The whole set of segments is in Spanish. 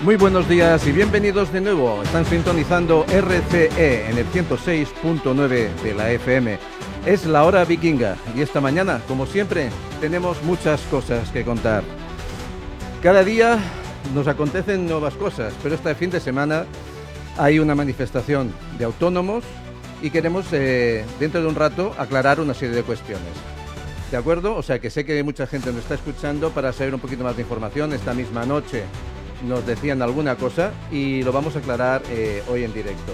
Muy buenos días y bienvenidos de nuevo. Están sintonizando RCE en el 106.9 de la FM. Es la hora vikinga y esta mañana, como siempre, tenemos muchas cosas que contar. Cada día nos acontecen nuevas cosas, pero este fin de semana hay una manifestación de autónomos y queremos, dentro de un rato, aclarar una serie de cuestiones. ¿De acuerdo? O sea que sé que mucha gente nos está escuchando para saber un poquito más de información. Esta misma noche nos decían alguna cosa y lo vamos a aclarar hoy en directo.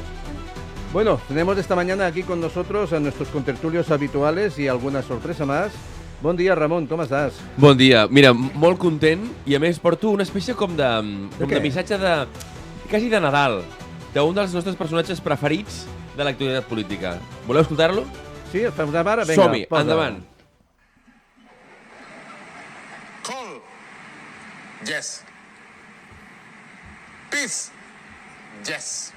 Bueno, tenemos esta mañana aquí con nosotros a nuestros contertulios habituales y alguna sorpresa más. Bon dia, Ramon, com estàs? Bon dia. Mira, molt content i a més porto una espècie com de missatge de... quasi de Nadal, d'un dels nostres personatges preferits de l'actualitat política. Voleu escoltar-lo? Sí, fem una mare? Vinga, som-hi, endavant. Call. Yes. Peace. Yes.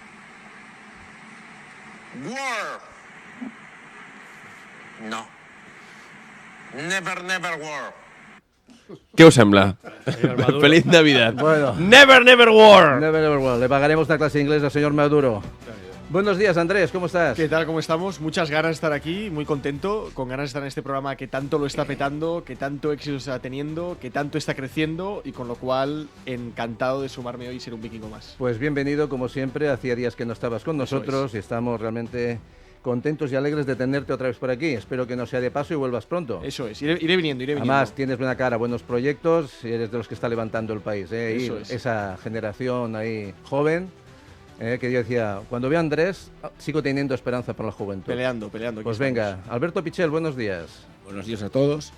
War. No. Never, never war. Què us sembla? Feliz Navidad. Bueno. Never, never war. Never, never will. Le pagaremos una clase de inglés al señor Maduro. Buenos días, Andrés, ¿cómo estás? ¿Qué tal? ¿Cómo estamos? Muchas ganas de estar aquí, muy contento, con ganas de estar en este programa que tanto lo está petando, que tanto éxito está teniendo, que tanto está creciendo y con lo cual encantado de sumarme hoy y ser un vikingo más. Pues bienvenido, como siempre. Hacía días que no estabas con nosotros y estamos realmente contentos y alegres de tenerte otra vez por aquí. Espero que no sea de paso y vuelvas pronto. Eso es, iré viniendo. Además, tienes buena cara, buenos proyectos y eres de los que está levantando el país. Eso Y es. esa generación ahí joven, que yo decía, cuando veo a Andrés, sigo teniendo esperanza por la juventud. Peleando. aquí Pues estamos. venga, Alberto Pichel, buenos días. Buenos días a todos.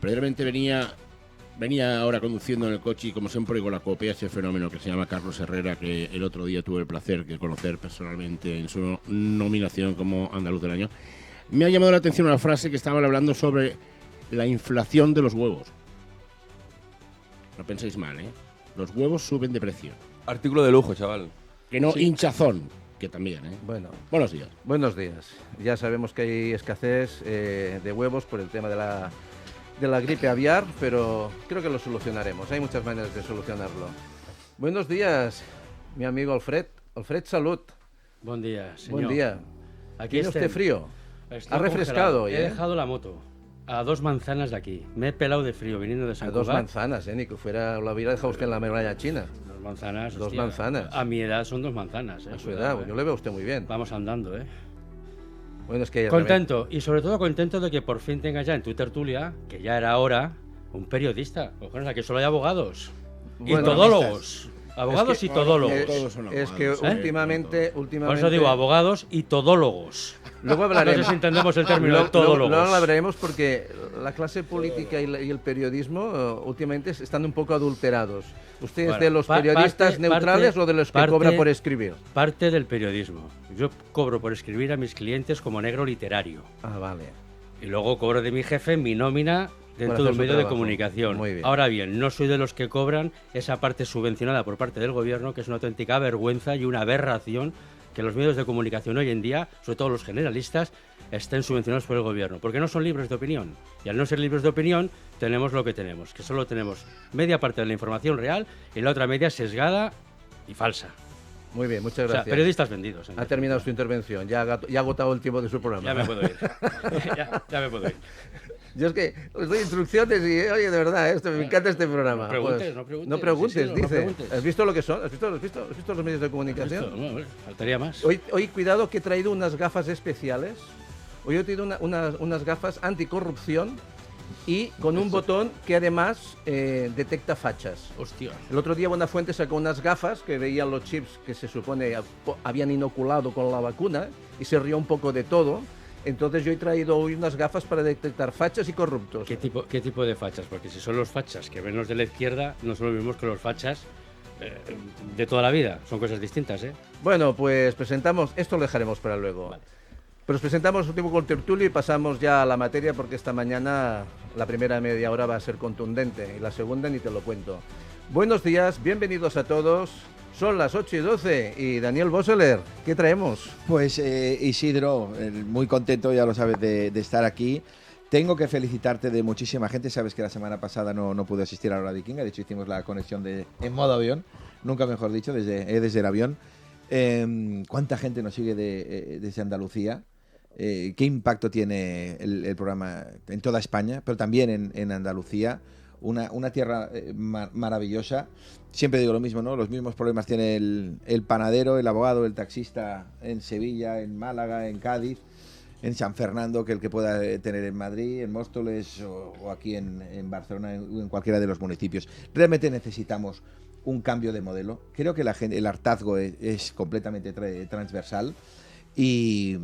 Previamente venía ahora conduciendo en el coche y como siempre con la copia ese fenómeno que se llama Carlos Herrera, que el otro día tuve el placer de conocer personalmente en su nominación como Andaluz del Año. Me ha llamado la atención una frase que estaban hablando sobre la inflación de los huevos. No penséis mal, ¿eh? Los huevos suben de precio. Artículo de lujo, chaval. Que no hinchazón, que también, ¿eh? Bueno, Buenos días. buenos días. Ya sabemos que hay escasez de huevos por el tema de la gripe aviar, pero creo que lo solucionaremos. Hay muchas maneras de solucionarlo. Buenos días, mi amigo Alfred. Alfred, salud. Buen día, señor. Buen día. Aquí ¿Tiene usted frío? Estoy Ha refrescado congelado. hoy, He ¿eh? dejado la moto a 2 manzanas de aquí. Me he pelado de frío viniendo de A San 2 Cugat. manzanas, ni que fuera, lo hubiera dejado usted en la muralla china. 2 manzanas. 2 hostia. manzanas. A mi edad son 2 manzanas. A su Cuidado, edad, yo le veo a usted muy bien. Vamos andando, Bueno, es que Contento. Y sobre todo contento de que por fin tengas ya en tu tertulia, que ya era hora, un periodista. Cojones, aquí solo hay abogados. Bueno, y todólogos. Abogados y todólogos. Todos son es que abogados, últimamente... Por eso digo abogados y todólogos. Luego No sé hablaremos. si entendemos el término de Luego todólogos. hablaremos porque la clase política y el periodismo últimamente están un poco adulterados. ¿Usted es Bueno, de los periodistas neutrales o de los que cobra por escribir? Parte del periodismo. Yo cobro por escribir a mis clientes como negro literario. Ah, vale. Y luego cobro de mi jefe mi nómina dentro hacer del su medio de trabajo. comunicación. Muy bien. Ahora bien, no soy de los que cobran esa parte subvencionada por parte del gobierno, que es una auténtica vergüenza y una aberración que los medios de comunicación hoy en día, sobre todo los generalistas, estén subvencionados por el gobierno, porque no son libres de opinión. Y al no ser libres de opinión, tenemos lo que tenemos, que solo tenemos media parte de la información real y la otra media sesgada y falsa. Muy bien, muchas O sea, gracias. periodistas vendidos. en Ha terminado su definitiva. intervención, ya ha agotado el tiempo de su programa. Ya me puedo ir. ya me puedo ir. Yo es que os doy instrucciones y, oye, de verdad, me encanta este programa. No preguntes, Pues, no preguntes. No preguntes, Sí, no dice. preguntes. ¿Has visto lo que son? ¿Has visto los medios de comunicación? Esto, bueno, faltaría más. Hoy, cuidado, que he traído unas gafas especiales. Hoy he traído unas gafas anticorrupción y con un botón que además detecta fachas. Hostia. El otro día Buenafuente sacó unas gafas que veían los chips que se supone habían inoculado con la vacuna y se rió un poco de todo. Entonces yo he traído hoy unas gafas para detectar fachas y corruptos. ¿Qué tipo de fachas? Porque si son los fachas que ven los de la izquierda, no son los mismos que los fachas de toda la vida. Son cosas distintas, ¿eh? Bueno, pues presentamos, esto lo dejaremos para luego. Vale. Pero os presentamos un tipo con tertulio y pasamos ya a la materia porque esta mañana la primera media hora va a ser contundente y la segunda ni te lo cuento. Buenos días, bienvenidos a todos. Son las 8:12 y Daniel Boseler, ¿qué traemos? Pues Isidro, muy contento, ya lo sabes, de estar aquí. Tengo que felicitarte de muchísima gente. Sabes que la semana pasada no pude asistir a la hora vikinga. De hecho, hicimos la conexión en modo avión. Nunca mejor dicho, desde el avión. ¿Cuánta gente nos sigue desde Andalucía? ¿Qué impacto tiene el programa en toda España, pero también en Andalucía? Una tierra maravillosa. Siempre digo lo mismo, ¿no? Los mismos problemas tiene el panadero, el abogado, el taxista en Sevilla, en Málaga, en Cádiz, en San Fernando, que el que pueda tener en Madrid, en Móstoles o aquí en Barcelona, en cualquiera de los municipios. Realmente necesitamos un cambio de modelo. Creo que el hartazgo es completamente transversal. Y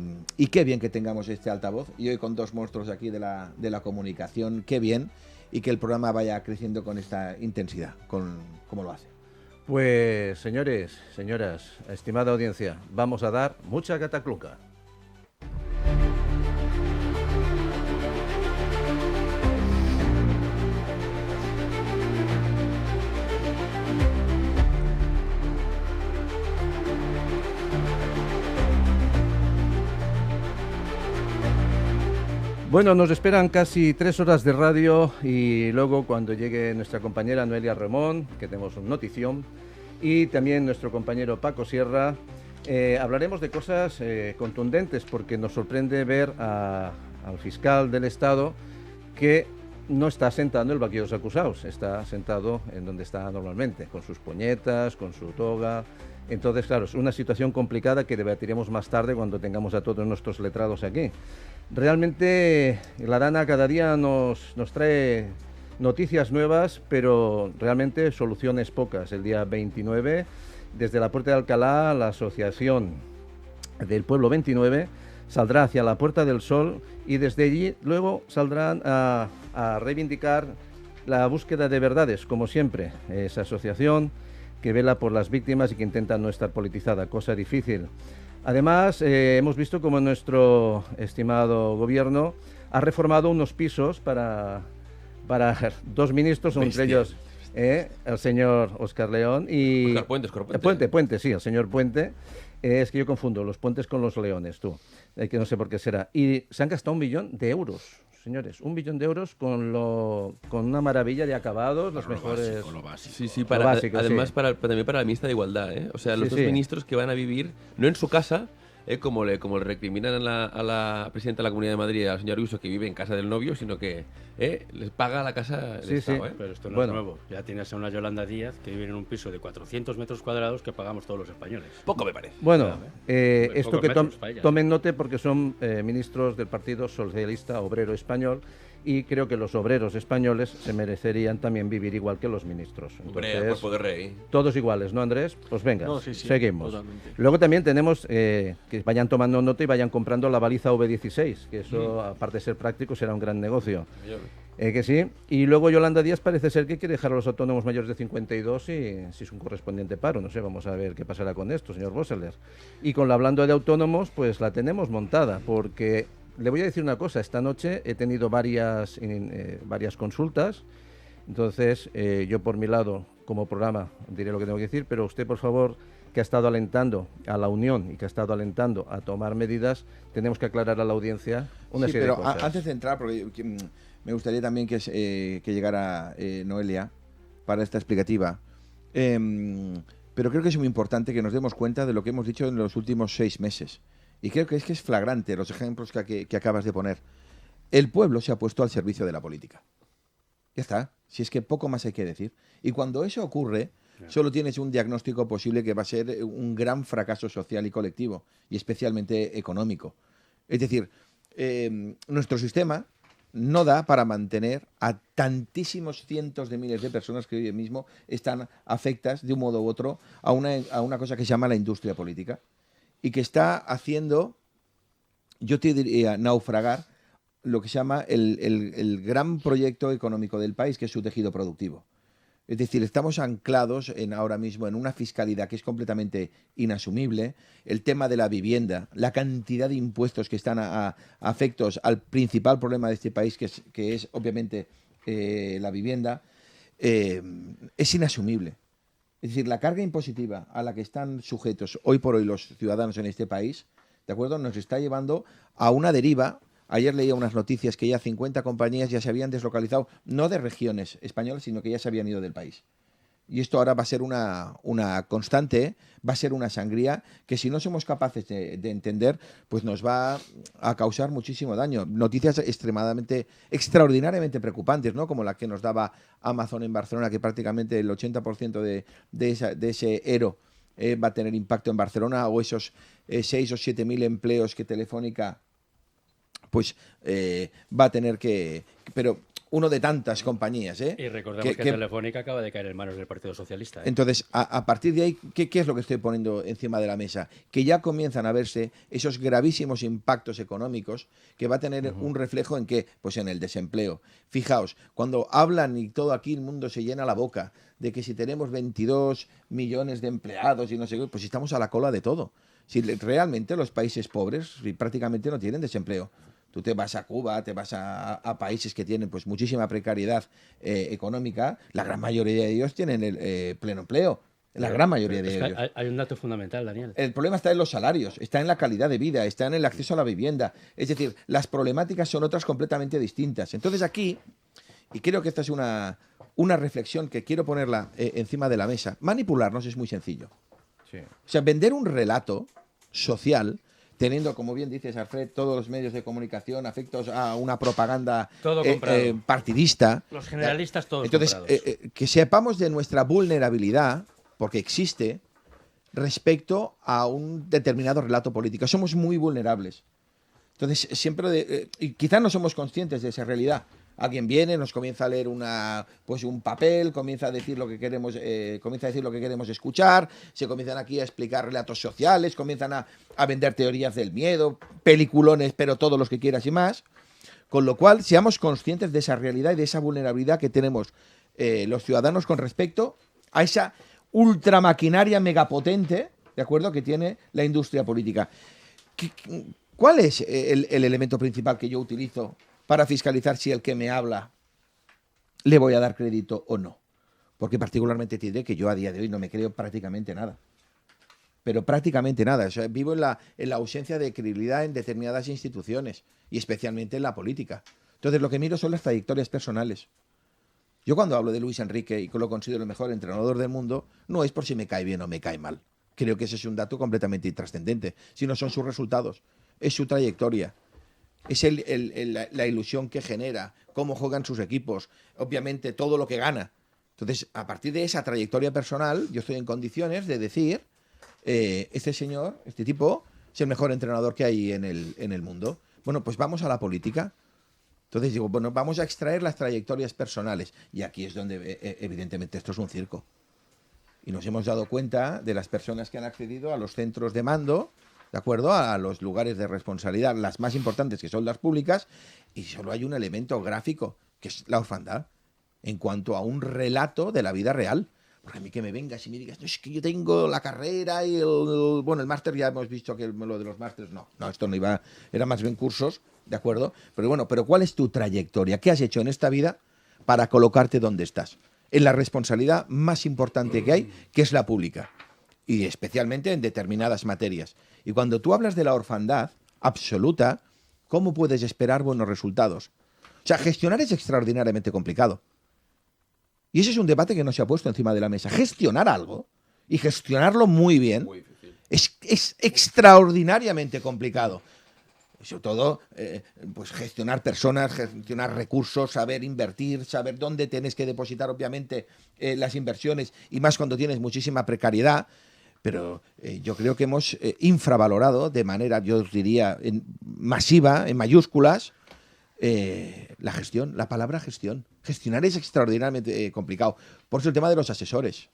qué bien que tengamos este altavoz. Y hoy con dos monstruos aquí de la comunicación, qué bien. Y que el programa vaya creciendo con esta intensidad, como lo hace. Pues señores, señoras, estimada audiencia, vamos a dar mucha catacluca. Bueno, nos esperan casi 3 horas de radio y luego cuando llegue nuestra compañera Noelia Ramón, que tenemos una notición, y también nuestro compañero Paco Sierra, hablaremos de cosas contundentes porque nos sorprende ver al fiscal del Estado que no está sentado en el banquillo de los acusados, está sentado en donde está normalmente, con sus puñetas, con su toga. Entonces, claro, es una situación complicada que debatiremos más tarde cuando tengamos a todos nuestros letrados aquí. Realmente la Dana cada día nos trae noticias nuevas, pero realmente soluciones pocas. El día 29, desde la Puerta de Alcalá, la Asociación del Pueblo 29 saldrá hacia la Puerta del Sol y desde allí luego saldrán a reivindicar la búsqueda de verdades, como siempre. Esa asociación que vela por las víctimas y que intenta no estar politizada, cosa difícil. Además, hemos visto como nuestro estimado gobierno ha reformado unos pisos para 2 ministros, entre ellos el señor Óscar León y... Puente. Puente, sí, el señor Puente. Es que yo confundo los puentes con los leones, tú. Que no sé por qué será. Y se han gastado 1 billón de euros, señores. 1 billón de euros con una maravilla de acabados, los mejores... Lo básico. Sí, además también para la ministra de Igualdad, ¿eh? O sea, los dos ministros que van a vivir, no en su casa, como le recriminan a la presidenta de la Comunidad de Madrid, a la señora Ayuso, que vive en casa del novio, sino que les paga la casa el Estado, ¿eh? Pero esto no es nuevo. Ya tienes a una Yolanda Díaz que vive en un piso de 400 metros cuadrados que pagamos todos los españoles. Poco me parece. Bueno, esto pocos que metros para ella. tomen note porque son ministros del Partido Socialista Obrero Español y creo que los obreros españoles se merecerían también vivir igual que los ministros. Hombre, Entonces, cuerpo de rey. todos iguales, ¿no, Andrés? Pues venga, No, sí, seguimos. totalmente. Luego también tenemos que vayan tomando nota y vayan comprando la baliza V16, que eso, aparte de ser práctico, será un gran negocio. Que sí. Y luego Yolanda Díaz parece ser que quiere dejar a los autónomos mayores de 52 y si es un correspondiente paro. No sé, vamos a ver qué pasará con esto, señor Boseler. Y con la hablando de autónomos, pues la tenemos montada, porque le voy a decir una cosa. Esta noche he tenido varias consultas. Entonces, yo por mi lado, como programa, diré lo que tengo que decir, pero usted, por favor, que ha estado alentando a la unión y que ha estado alentando a tomar medidas, tenemos que aclarar a la audiencia una serie de cosas. Pero antes de entrar, porque me gustaría también que llegara Noelia para esta explicativa, pero creo que es muy importante que nos demos cuenta de lo que hemos dicho en los últimos 6 meses. Y creo que es flagrante los ejemplos que acabas de poner. El pueblo se ha puesto al servicio de la política. Ya está. Si es que poco más hay que decir. Y cuando eso ocurre, solo tienes un diagnóstico posible que va a ser un gran fracaso social y colectivo, y especialmente económico. Es decir, nuestro sistema no da para mantener a tantísimos cientos de miles de personas que hoy mismo están afectas de un modo u otro a una cosa que se llama la industria política y que está haciendo, yo te diría, naufragar lo que se llama el gran proyecto económico del país, que es su tejido productivo. Es decir, estamos anclados ahora mismo en una fiscalidad que es completamente inasumible. El tema de la vivienda, la cantidad de impuestos que están afectos al principal problema de este país, que es obviamente la vivienda, es inasumible. Es decir, la carga impositiva a la que están sujetos hoy por hoy los ciudadanos en este país, ¿de acuerdo?, nos está llevando a una deriva Ayer leía unas noticias que ya 50 compañías ya se habían deslocalizado, no de regiones españolas, sino que ya se habían ido del país. Y esto ahora va a ser una constante, va a ser una sangría que si no somos capaces de entender, pues nos va a causar muchísimo daño. Noticias extraordinariamente preocupantes, ¿no? Como la que nos daba Amazon en Barcelona, que prácticamente el 80% de ese ERO va a tener impacto en Barcelona, o esos 6 o 7 mil empleos que Telefónica pues va a tener que... Pero uno de tantas compañías. Y recordemos que Telefónica acaba de caer en manos del Partido Socialista. Entonces, a partir de ahí, ¿qué es lo que estoy poniendo encima de la mesa? Que ya comienzan a verse esos gravísimos impactos económicos que va a tener un reflejo en qué, pues en el desempleo. Fijaos, cuando hablan y todo aquí el mundo se llena la boca de que si tenemos 22 millones de empleados y no sé qué, pues estamos a la cola de todo. Si realmente los países pobres prácticamente no tienen desempleo. Tú te vas a Cuba, te vas a países que tienen pues muchísima precariedad económica, la gran mayoría de ellos tienen el pleno empleo. La gran mayoría de ellos. Hay un dato fundamental, Daniel. El problema está en los salarios, está en la calidad de vida, está en el acceso a la vivienda. Es decir, las problemáticas son otras completamente distintas. Entonces aquí, y creo que esta es una reflexión que quiero ponerla encima de la mesa, manipularnos es muy sencillo. Sí. O sea, vender un relato social teniendo, como bien dices, Alfred, todos los medios de comunicación afectos a una propaganda partidista. Los generalistas todos Entonces, que sepamos de nuestra vulnerabilidad, porque existe, respecto a un determinado relato político. Somos muy vulnerables. Entonces, siempre, y quizás no somos conscientes de esa realidad. Alguien viene, nos comienza a leer un papel, comienza a decir lo que queremos, escuchar, se comienzan aquí a explicar relatos sociales, comienzan a vender teorías del miedo, peliculones, pero todos los que quieras y más. Con lo cual, seamos conscientes de esa realidad y de esa vulnerabilidad que tenemos los ciudadanos con respecto a esa ultramaquinaria megapotente, ¿de acuerdo?, que tiene la industria política. ¿Cuál es el elemento principal que yo utilizo para fiscalizar si el que me habla le voy a dar crédito o no? Porque particularmente te diré que yo a día de hoy no me creo prácticamente nada. Pero prácticamente nada. O sea, vivo en la ausencia de credibilidad en determinadas instituciones y especialmente en la política. Entonces lo que miro son las trayectorias personales. Yo cuando hablo de Luis Enrique y que lo considero el mejor entrenador del mundo, no es por si me cae bien o me cae mal. Creo que ese es un dato completamente intrascendente, sino son sus resultados, es su trayectoria. Es la ilusión que genera, cómo juegan sus equipos, obviamente todo lo que gana. Entonces, a partir de esa trayectoria personal, yo estoy en condiciones de decir, este señor, este tipo, es el mejor entrenador que hay en el mundo. Bueno, pues vamos a la política. Entonces digo, bueno, vamos a extraer las trayectorias personales. Y aquí es donde, evidentemente, esto es un circo. Y nos hemos dado cuenta de las personas que han accedido a los centros de mando, ¿de acuerdo?, a los lugares de responsabilidad, las más importantes, que son las públicas, y solo hay un elemento gráfico, que es la orfandad, en cuanto a un relato de la vida real. Porque a mí que me vengas y me digas, no, es que yo tengo la carrera y el máster, ya hemos visto que lo de los másteres, no, esto no iba, era más bien cursos, ¿de acuerdo? Pero bueno, pero ¿cuál es tu trayectoria? ¿Qué has hecho en esta vida para colocarte donde estás? En la responsabilidad más importante que hay, que es la pública, y especialmente en determinadas materias. Y cuando tú hablas de la orfandad absoluta, ¿cómo puedes esperar buenos resultados? O sea, gestionar es extraordinariamente complicado. Y ese es un debate que no se ha puesto encima de la mesa. Gestionar algo, y gestionarlo muy bien, es extraordinariamente complicado. Sobre todo, pues gestionar personas, gestionar recursos, saber invertir, saber dónde tienes que depositar, obviamente, las inversiones, y más cuando tienes muchísima precariedad. Pero yo creo que hemos infravalorado de manera, yo diría, masiva, en mayúsculas, la gestión, la palabra gestión. Gestionar es extraordinariamente complicado. Por eso el tema de los asesores.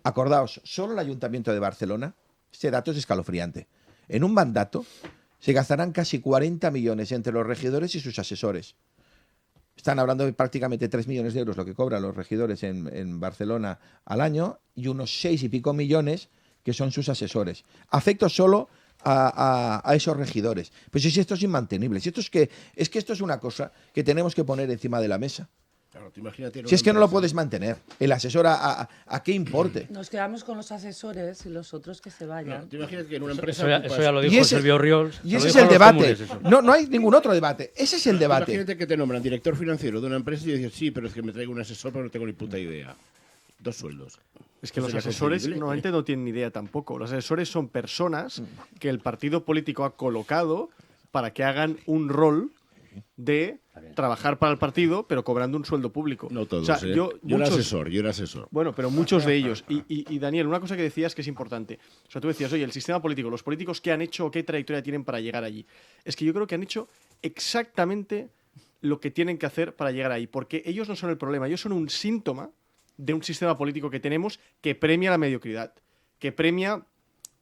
Acordaos, solo el Ayuntamiento de Barcelona, este dato es escalofriante. En un mandato se gastarán casi 40 millones entre los regidores y sus asesores. Están hablando de prácticamente 3 millones de euros lo que cobran los regidores en Barcelona al año, y unos 6 y pico millones que son sus asesores. Afecto solo a esos regidores. Pues si esto es inmantenible, si esto es que esto es una cosa que tenemos que poner encima de la mesa. Claro, tú imagínate Si es que no lo puedes mantener. El asesor a qué importe. Nos quedamos con los asesores y los otros que se vayan. No, tú imagínate que en una empresa Eso ya lo Y dijo ese- Silvio Oriols. Y se lo ese es dijo el a los debate. comunes, eso. No hay ningún otro debate. Ese es el debate. Imagínate que te nombran director financiero de una empresa y dices, sí, pero es que me traigo un asesor pero no tengo ni puta idea. 2 sueldos. Es que los ¿Sería asesores concebible? normalmente no tienen ni idea tampoco. Los asesores son personas que el partido político ha colocado para que hagan un rol de trabajar para el partido, pero cobrando un sueldo público. No todos, O sea, yo era muchos- asesor. Bueno, pero muchos de ellos. Y Daniel, una cosa que decías que es importante. O sea, tú decías, oye, el sistema político, los políticos, ¿qué han hecho o qué trayectoria tienen para llegar allí? Es que yo creo que han hecho exactamente lo que tienen que hacer para llegar ahí. Porque ellos no son el problema, ellos son un síntoma de un sistema político que tenemos que premia la mediocridad, que premia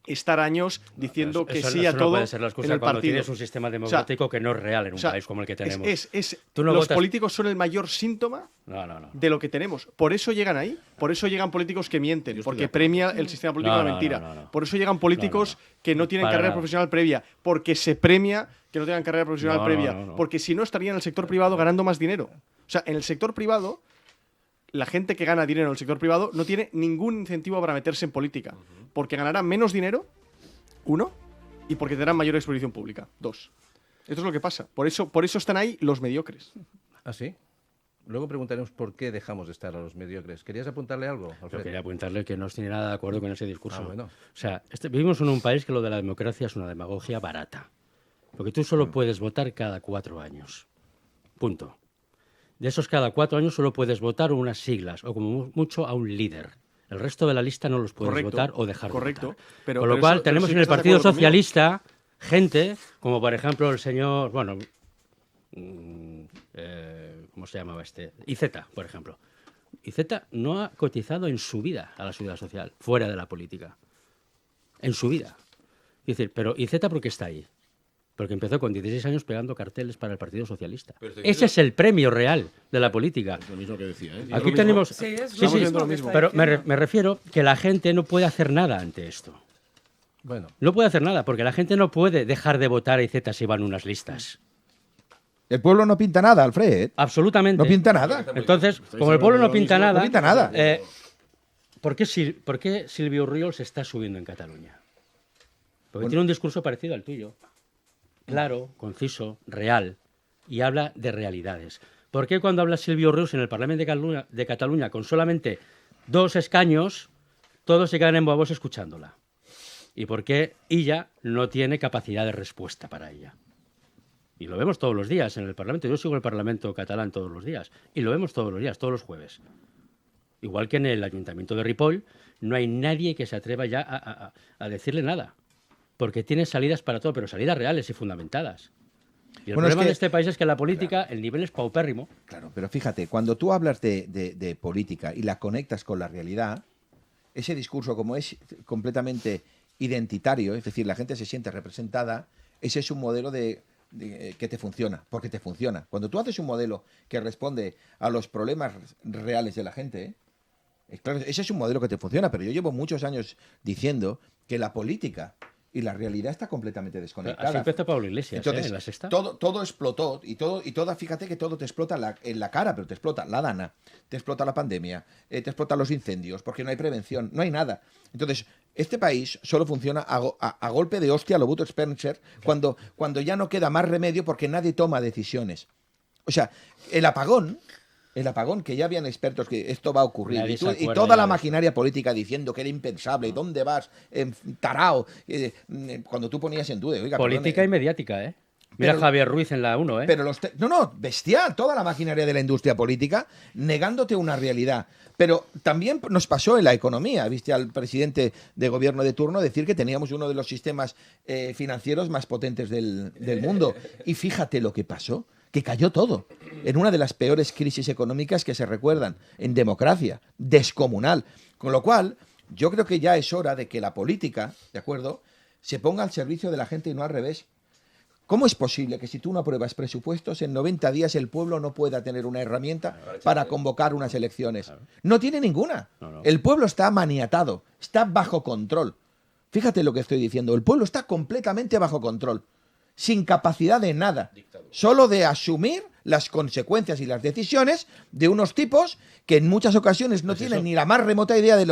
estar años diciendo que Eso- sí eso a no todo puede ser la en excusa el cuando partido. tienes un sistema democrático que no es real en un o sea, país como el que tenemos. Tú los no votas- políticos son el mayor síntoma No. de lo que tenemos. Por eso llegan ahí. Por eso llegan políticos que mienten. Yo estoy Porque de acuerdo. premia el sistema político No, la no, mentira. no. Por eso llegan políticos que no tienen Para carrera nada. profesional previa. Porque se premia que no tengan carrera profesional No, previa. no. Porque si no estarían en el sector privado ganando más dinero. O sea, en el sector privado, la gente que gana dinero en el sector privado no tiene ningún incentivo para meterse en política. Porque ganarán menos dinero, 1, y porque tendrán mayor exposición pública, 2. Esto es lo que pasa. Por eso están ahí los mediocres. ¿Ah, sí? Luego preguntaremos por qué dejamos de estar a los mediocres. ¿Querías apuntarle algo, Yo Alfredo? quería apuntarle que no estoy nada de acuerdo con ese discurso. Ah, bueno. O sea, vivimos en un país que lo de la democracia es una demagogia barata. Porque tú solo puedes votar cada 4 años. Punto. De esos cada 4 años solo puedes votar unas siglas o como mucho a un líder. El resto de la lista no los puedes Correcto, votar o dejar de correcto. votar. Pero- Con lo pero cual eso- pero tenemos sí en que el estás de Partido acuerdo conmigo. Socialista gente como por ejemplo el señor, ¿cómo se llamaba este? Iceta, por ejemplo. Iceta no ha cotizado en su vida a la seguridad social, fuera de la política. En su vida. Es decir, pero Iceta, ¿por qué está ahí? Porque empezó con 16 años pegando carteles para el Partido Socialista. Pero estoy Ese viendo- es el premio real de la política. Es lo mismo que decía, ¿eh? Aquí tenemos... Sí, es Sí, lo sí, mismo lo que mismo. está pero diciendo. me refiero que la gente no puede hacer nada ante esto. Bueno, No puede hacer nada, porque la gente no puede dejar de votar a Iceta si van unas listas. El pueblo no pinta nada, Alfred. Absolutamente. No pinta nada. Entonces, como el pueblo no pinta nada, No pinta nada. ¿por qué Silvio Oriols se está subiendo en Cataluña? Porque tiene un discurso parecido al tuyo. Claro, conciso, real, y habla de realidades. ¿Por qué cuando habla Silvio Oriols en el Parlamento de Cataluña con solamente 2 escaños, todos se quedan embobos escuchándola? ¿Y por qué ella no tiene capacidad de respuesta para ella? Y lo vemos todos los días en el Parlamento. Yo sigo el Parlamento catalán todos los días. Y lo vemos todos los días, todos los jueves. Igual que en el Ayuntamiento de Ripoll, no hay nadie que se atreva ya a decirle nada. Porque tiene salidas para todo, pero salidas reales y fundamentadas. Y el Bueno, es problema que- de este país es que la política, el nivel es paupérrimo. Claro, pero fíjate, cuando tú hablas de política y la conectas con la realidad, ese discurso, como es completamente identitario, es decir, la gente se siente representada, ese es un modelo que te funciona, porque te funciona. Cuando tú haces un modelo que responde a los problemas reales de la gente, claro, ese es un modelo que te funciona, pero yo llevo muchos años diciendo que la política y la realidad está completamente desconectada. Así empezó Pablo Iglesias, Entonces, en la Sexta. todo explotó y fíjate que todo te explota en la cara, pero te explota la dana, te explota la pandemia, te explota los incendios, porque no hay prevención, no hay nada. Entonces, este país solo funciona a golpe de hostia a lo Bud Spencer cuando ya no queda más remedio porque nadie toma decisiones. O sea, el apagón, que ya habían expertos que esto va a ocurrir, Nadie y se acuerda toda ya la de eso. maquinaria política diciendo que era impensable, ¿dónde vas? Tarao. Cuando tú ponías en duda, oiga, Política perdone, y mediática, ¿eh? Mira Pero- Javier Ruiz en la 1, ¿eh? pero bestial, toda la maquinaria de la industria política negándote una realidad. Pero también nos pasó en la economía. Viste al presidente de gobierno de turno decir que teníamos uno de los sistemas financieros más potentes del mundo. Y fíjate lo que pasó, que cayó todo. En una de las peores crisis económicas que se recuerdan en democracia, descomunal. Con lo cual, yo creo que ya es hora de que la política, ¿de acuerdo?, se ponga al servicio de la gente y no al revés. ¿Cómo es posible que si tú no apruebas presupuestos, en 90 días el pueblo no pueda tener una herramienta para convocar unas elecciones? No tiene ninguna. No. El pueblo está maniatado, está bajo control. Fíjate lo que estoy diciendo. El pueblo está completamente bajo control, sin capacidad de nada, solo de asumir las consecuencias y las decisiones de unos tipos que en muchas ocasiones no tienen ni la más remota idea de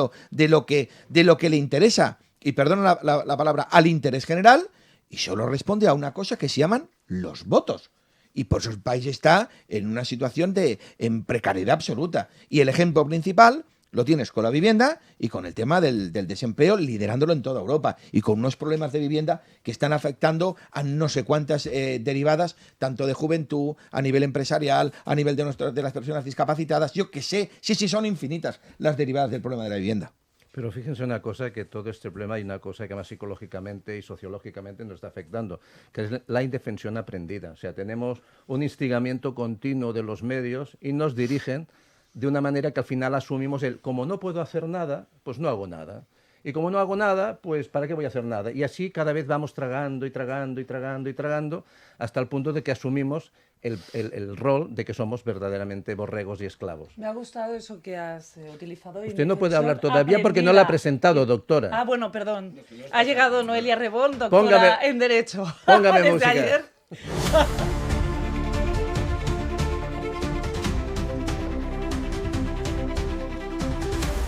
lo que le interesa, y perdona la palabra, al interés general, y solo responde a una cosa que se llaman los votos. Y por eso el país está en una situación en precariedad absoluta. Y el ejemplo principal lo tienes con la vivienda y con el tema del desempleo, liderándolo en toda Europa, y con unos problemas de vivienda que están afectando a no sé cuántas derivadas, tanto de juventud, a nivel empresarial, a nivel de las personas discapacitadas. Yo que sé, sí, son infinitas las derivadas del problema de la vivienda. Pero fíjense una cosa, que todo este problema hay una cosa que más psicológicamente y sociológicamente nos está afectando, que es la indefensión aprendida. O sea, tenemos un instigamiento continuo de los medios y nos dirigen de una manera que al final asumimos como no puedo hacer nada, pues no hago nada. Y como no hago nada, pues ¿para qué voy a hacer nada? Y así cada vez vamos tragando y tragando y tragando y tragando hasta el punto de que asumimos el rol de que somos verdaderamente borregos y esclavos. Me ha gustado eso que has utilizado. Usted no puede hablar todavía porque no la ha presentado, doctora. Ah, bueno, perdón. Ha llegado Noelia Rebol, doctora en Derecho. Póngame Desde música. ayer.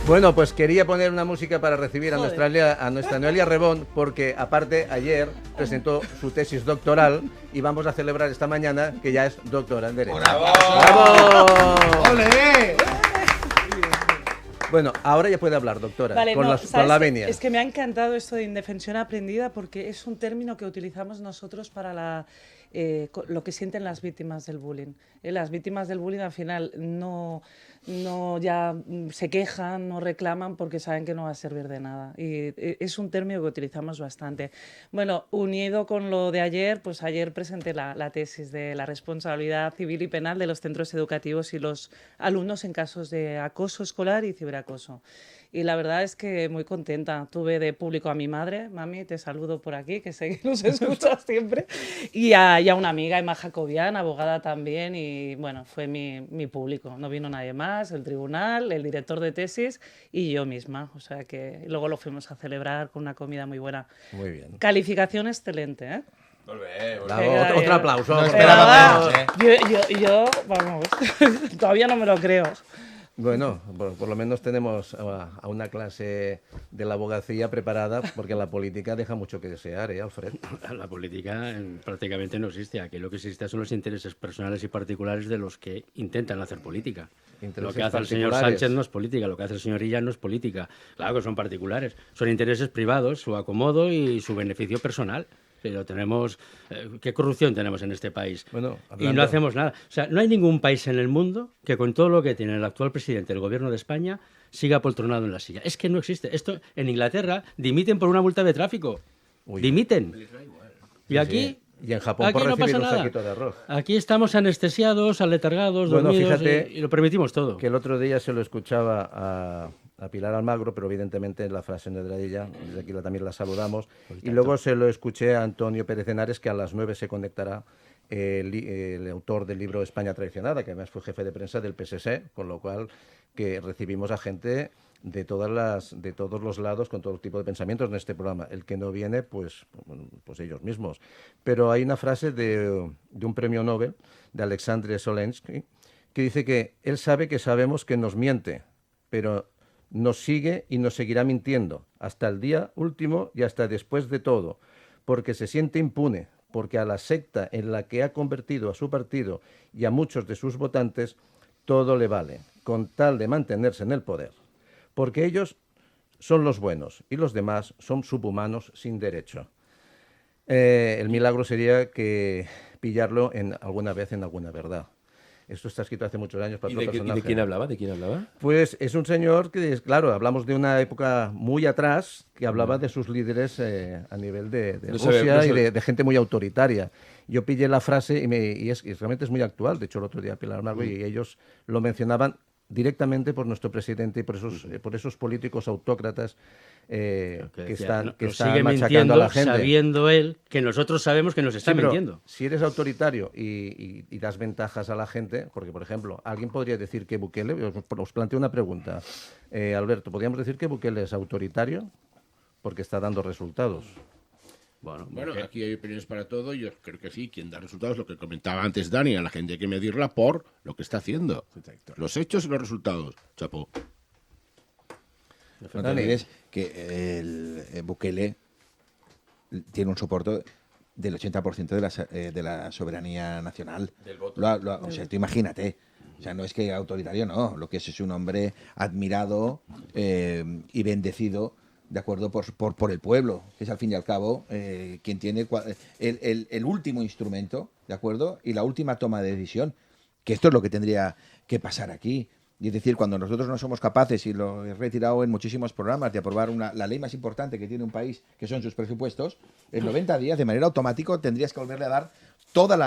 Bueno, pues quería poner una música para recibir a nuestra Noelia Rebón, porque aparte ayer presentó su tesis doctoral y vamos a celebrar esta mañana que ya es doctora en Derecho. ¡Bravo! ¡Bravo! ¡Olé! Bueno, ahora ya puede hablar, doctora, Vale, con la venia. Es que me ha encantado esto de indefensión aprendida porque es un término que utilizamos nosotros para lo que sienten las víctimas del bullying. Las víctimas del bullying al final no ya se quejan, no reclaman porque saben que no va a servir de nada. Y es un término que utilizamos bastante. Bueno, unido con lo de ayer, pues ayer presenté la tesis de la responsabilidad civil y penal de los centros educativos y los alumnos en casos de acoso escolar y ciberacoso. Y la verdad es que muy contenta. Tuve de público a mi madre, mami, te saludo por aquí, que sé que nos escuchas siempre, y a una amiga, Emma Jacobian, abogada también, y bueno, fue mi público. No vino nadie más, el tribunal, el director de tesis y yo misma. O sea que luego lo fuimos a celebrar con una comida muy buena. Muy bien. Calificación excelente, ¿eh? Bravo, otro aplauso. No esperaba menos, Yo, vamos, todavía no me lo creo. Bueno, por lo menos tenemos a una clase de la abogacía preparada, porque la política deja mucho que desear, Alfred? La política prácticamente no existe. Aquí lo que existe son los intereses personales y particulares de los que intentan hacer política. Lo que hace el señor Sánchez no es política, lo que hace el señor Illa no es política. Claro que son particulares, son intereses privados, su acomodo y su beneficio personal. Pero tenemos... ¿qué corrupción tenemos en este país? Bueno, y no hacemos nada. O sea, no hay ningún país en el mundo que con todo lo que tiene el actual presidente del gobierno de España siga apoltronado en la silla. Es que no existe. Esto en Inglaterra dimiten por una multa de tráfico. Uy. Dimiten. Y aquí... Y en Japón aquí por no recibir pasa un nada. saquito de arroz. Aquí estamos anestesiados, aletargados, Bueno, dormidos fíjate y lo permitimos todo. Que el otro día se lo escuchaba a Pilar Almagro, pero evidentemente la frase no era de ella, desde aquí también la saludamos. Y luego se lo escuché a Antonio Pérez Henares, que a las 9 se conectará el autor del libro España traicionada, que además fue jefe de prensa del PSC, con lo cual que recibimos a gente de todos los lados, con todo tipo de pensamientos en este programa. El que no viene, pues ellos mismos. Pero hay una frase de un premio Nobel, de Alexandre Solensky, que dice que él sabe que sabemos que nos miente, pero nos sigue y nos seguirá mintiendo hasta el día último y hasta después de todo, porque se siente impune, porque a la secta en la que ha convertido a su partido y a muchos de sus votantes todo le vale, con tal de mantenerse en el poder. Porque ellos son los buenos y los demás son subhumanos sin derecho. El milagro sería que pillarlo alguna vez en alguna verdad. Esto está escrito hace muchos años para otro personaje. ¿Y de quién hablaba? ¿De quién hablaba? Pues es un señor que, claro, hablamos de una época muy atrás, que hablaba de sus líderes a nivel de Rusia y de gente muy autoritaria. Yo pillé la frase y realmente es muy actual. De hecho, el otro día Pilar Almagro y ellos lo mencionaban directamente por nuestro presidente y por esos políticos autócratas que están machacando a la gente. Sabiendo él que nosotros sabemos que nos está mintiendo. Si eres autoritario y das ventajas a la gente, porque, por ejemplo, alguien podría decir que Bukele, os planteo una pregunta, Alberto, ¿podríamos decir que Bukele es autoritario? Porque está dando resultados. Bueno, Bueno, ¿qué? aquí hay opiniones para todo. Yo creo que sí. Quien da resultados, lo que comentaba antes Dani, a la gente hay que medirla por lo que está haciendo. Los hechos y los resultados. Chapo. No te olvides que el Bukele tiene un soporte del 80% de la soberanía nacional. Del voto. O sea, tú imagínate. O sea, no es que autoritario, no. Lo que es un hombre admirado y bendecido, de acuerdo, por el pueblo, que es al fin y al cabo quien tiene el último instrumento, de acuerdo, y la última toma de decisión. Que esto es lo que tendría que pasar aquí. Y es decir, cuando nosotros no somos capaces, y lo he retirado en muchísimos programas, de aprobar la ley más importante que tiene un país, que son sus presupuestos, en 90 días, de manera automática, tendrías que volverle a dar toda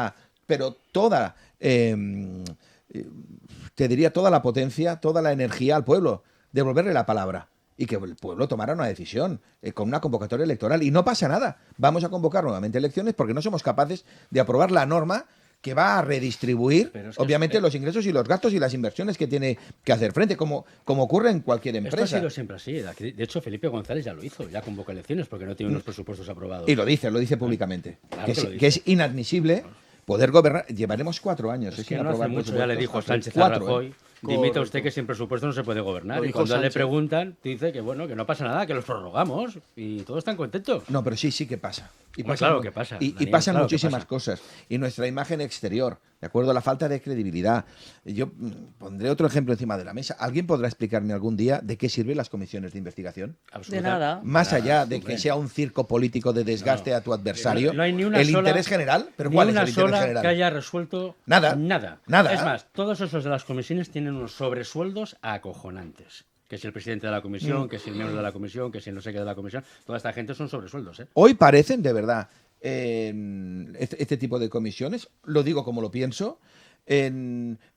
la potencia, toda la energía al pueblo, devolverle la palabra. Y que el pueblo tomara una decisión con una convocatoria electoral. Y no pasa nada. Vamos a convocar nuevamente elecciones porque no somos capaces de aprobar la norma que va a redistribuir, obviamente, los ingresos y los gastos y las inversiones que tiene que hacer frente, como ocurre en cualquier empresa. Esto ha sido siempre así. De hecho, Felipe González ya lo hizo, ya convocó elecciones porque no tiene unos presupuestos aprobados. Y lo dice públicamente. Claro que, que lo dice. que es inadmisible poder gobernar. Llevaremos 4 años. Es sin que no hace aprobar mucho ya le dijo presupuestos. Sánchez a 4, Rajoy, dimita usted que sin presupuesto no se puede gobernar. Lo Y dijo cuando le Sánchez. preguntan, dice que bueno, que no pasa nada, que los prorrogamos y todos están contentos. No, pero sí que pasa. Y Hombre, pasa claro que pasa, Y Daniel, pasan claro que muchísimas pasa. cosas. Y nuestra imagen exterior, ¿de acuerdo? La falta de credibilidad. Yo pondré otro ejemplo encima de la mesa. ¿Alguien podrá explicarme algún día de qué sirven las comisiones de investigación? De nada. Más allá de que sea un circo político de desgaste a tu adversario, No hay ni una el sola- interés general, pero Ni ¿cuál es una el interés sola general? que haya resuelto Nada. Nada. Es más, todos esos de las comisiones tienen unos sobresueldos acojonantes. Que si el presidente de la comisión, que si el miembro de la comisión, que si el no sé qué de la comisión. Toda esta gente son sobresueldos, ¿eh? Hoy parecen, de verdad, este tipo de comisiones, lo digo como lo pienso,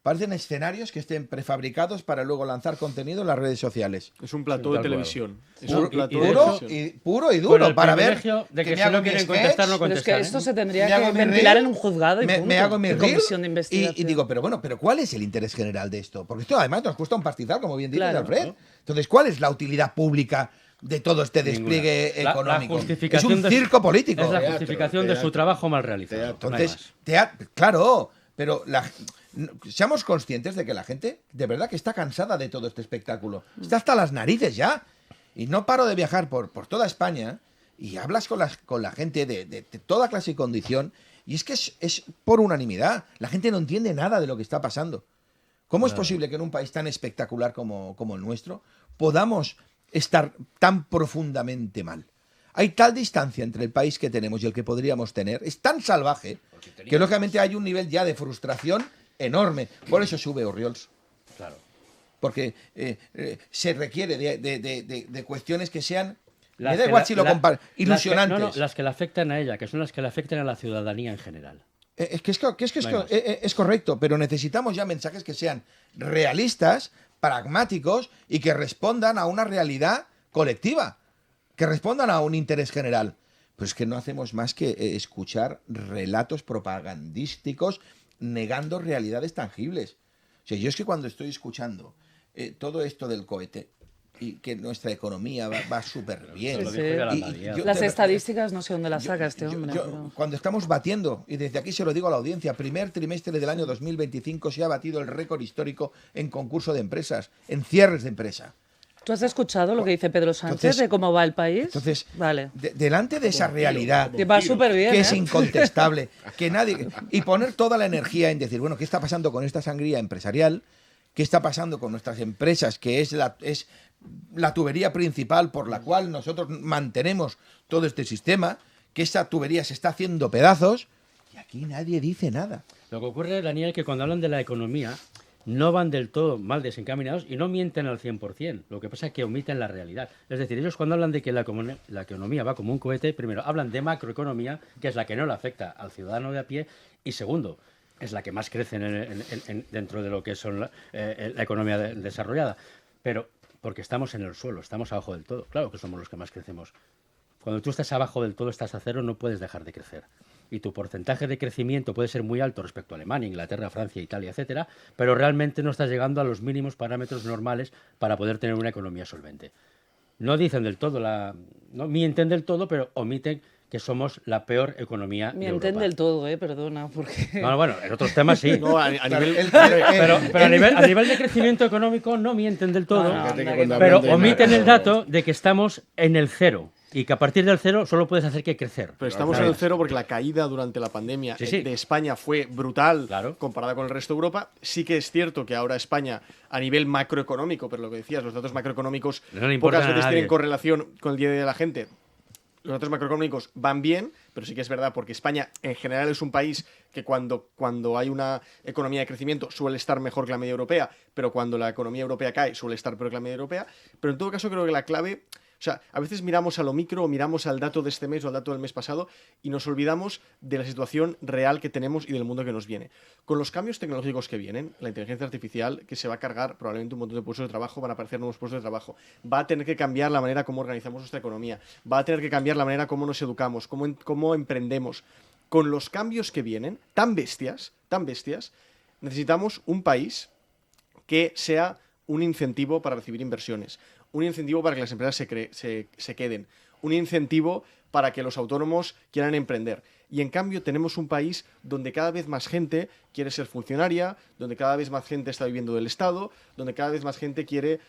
parecen escenarios que estén prefabricados para luego lanzar contenido en las redes sociales. Es un plató Sí, de tal cual. televisión. Es Puro- un plató y de de televisión. Puro y Con duro el para ver privilegio de que me si hago no mi quieren sketch, contestar, no Pero es que contestar, esto ¿eh? se tendría me hago que mi ventilar reel, en un juzgado y me punto. hago mi En reel comisión de y investigación. digo, pero bueno, pero ¿cuál es el interés general de esto? Porque esto además nos cuesta un pastizal, como bien dice Claro. Alfred. Entonces, ¿cuál es la utilidad pública de todo este despliegue Ninguna. La económico? Es justificación un de- circo político. Es la Teatro, justificación de su teatro. trabajo mal realizado. Teatro. No hay Entonces, más. claro, pero seamos conscientes de que la gente de verdad que está cansada de todo este espectáculo. Está hasta las narices ya. Y no paro de viajar por toda España y hablas con la gente de toda clase y condición y es que es por unanimidad. La gente no entiende nada de lo que está pasando. ¿Cómo es posible que en un país tan espectacular como el nuestro podamos estar tan profundamente mal? Hay tal distancia entre el país que tenemos y el que podríamos tener, es tan salvaje, que lógicamente hay un nivel ya de frustración enorme. Por eso sube Orriols. Claro. Porque se requiere de cuestiones que sean, Las me da que igual la- si lo la- comparas, las que- ilusionantes. no, las que le afectan a ella, que son las que le afectan a la ciudadanía en general. Es correcto, pero necesitamos ya mensajes que sean realistas, pragmáticos y que respondan a una realidad colectiva, que respondan a un interés general. Pues que no hacemos más que escuchar relatos propagandísticos negando realidades tangibles. O sea, yo es que cuando estoy escuchando todo esto del cohete y que nuestra economía va súper bien. Lo Sí, dijo ya la sí. María. Las de- estadísticas no sé dónde las yo- saca este yo- hombre. yo- pero- Cuando estamos batiendo, y desde aquí se lo digo a la audiencia, primer trimestre del año 2025 se ha batido el récord histórico en concurso de empresas, en cierres de empresa. ¿Tú has escuchado lo que dice Pedro Sánchez Entonces- de cómo va el país? Entonces, Vale. delante de esa realidad Que va súper bien. que es ¿eh? incontestable, que nadie y poner toda la energía en decir, bueno, ¿qué está pasando con esta sangría empresarial? ¿Qué está pasando con nuestras empresas? Que es la tubería principal por la cual nosotros mantenemos todo este sistema, que esa tubería se está haciendo pedazos y aquí nadie dice nada. Lo que ocurre, Daniel, es que cuando hablan de la economía no van del todo mal desencaminados y no mienten al 100%. Lo que pasa es que omiten la realidad. Es decir, ellos cuando hablan de que la economía va como un cohete, primero hablan de macroeconomía, que es la que no le afecta al ciudadano de a pie, y segundo, es la que más crece dentro de lo que son la economía desarrollada. Pero porque estamos en el suelo, estamos abajo del todo. Claro que somos los que más crecemos. Cuando tú estás abajo del todo, estás a cero, no puedes dejar de crecer. Y tu porcentaje de crecimiento puede ser muy alto respecto a Alemania, Inglaterra, Francia, Italia, etcétera, pero realmente no estás llegando a los mínimos parámetros normales para poder tener una economía solvente. No dicen del todo, no mienten del todo, pero omiten que somos la peor economía de Mienten Europa. del todo, perdona, porque... No, bueno, en otros temas sí. No, a nivel. Pero a nivel de crecimiento económico no mienten del todo, No, Fíjate que anda cuando que pero hablan de omiten el macro- dato de que estamos en el cero y que a partir del cero solo puedes hacer que crecer. Pero estamos en el cero porque la caída durante la pandemia Sí, sí. de España fue brutal Claro. comparada con el resto de Europa. Sí que es cierto que ahora España, a nivel macroeconómico, pero lo que decías, los datos macroeconómicos No le importan pocas a veces nadie. tienen correlación con el día a día de la gente. Los datos macroeconómicos van bien, pero sí que es verdad porque España en general es un país que cuando hay una economía de crecimiento suele estar mejor que la media europea, pero cuando la economía europea cae suele estar peor que la media europea. Pero en todo caso creo que la clave... O sea, a veces miramos a lo micro o miramos al dato de este mes o al dato del mes pasado y nos olvidamos de la situación real que tenemos y del mundo que nos viene. Con los cambios tecnológicos que vienen, la inteligencia artificial, que se va a cargar probablemente un montón de puestos de trabajo, van a aparecer nuevos puestos de trabajo, va a tener que cambiar la manera como organizamos nuestra economía, va a tener que cambiar la manera como nos educamos, cómo emprendemos. Con los cambios que vienen, tan bestias, necesitamos un país que sea un incentivo para recibir inversiones, un incentivo para que las empresas se queden, un incentivo para que los autónomos quieran emprender. Y en cambio tenemos un país donde cada vez más gente quiere ser funcionaria, donde cada vez más gente está viviendo del Estado, donde cada vez más gente quiere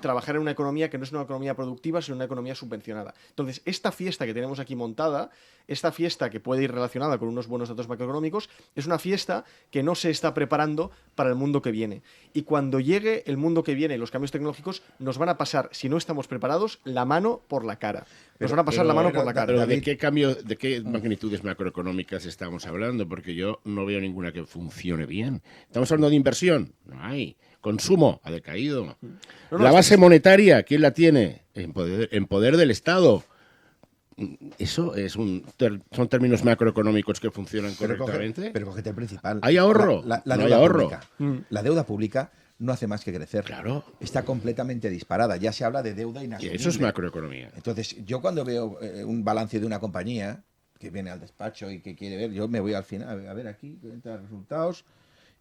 trabajar en una economía que no es una economía productiva, sino una economía subvencionada. Entonces, esta fiesta que tenemos aquí montada, esta fiesta que puede ir relacionada con unos buenos datos macroeconómicos, es una fiesta que no se está preparando para el mundo que viene. Y cuando llegue el mundo que viene y los cambios tecnológicos, nos van a pasar, si no estamos preparados, la mano por la cara. Nos van a pasar la mano por la cara. Pero ¿de qué cambio, de qué magnitudes macroeconómicas estamos hablando? Porque yo no veo ninguna que funcione bien. ¿Estamos hablando de inversión? No hay. Consumo ha decaído. La base monetaria, ¿quién la tiene? En poder del Estado. Eso es son términos macroeconómicos que funcionan correctamente. Pero cógete el principal. ¿Hay ahorro? La No hay deuda ahorro. pública. La deuda pública no hace más que crecer. Claro. Está completamente disparada. Ya se habla de deuda Y inasumible. eso es macroeconomía. Entonces, yo cuando veo un balance de una compañía que viene al despacho y que quiere ver, yo me voy al final, a ver aquí, cuenta resultados.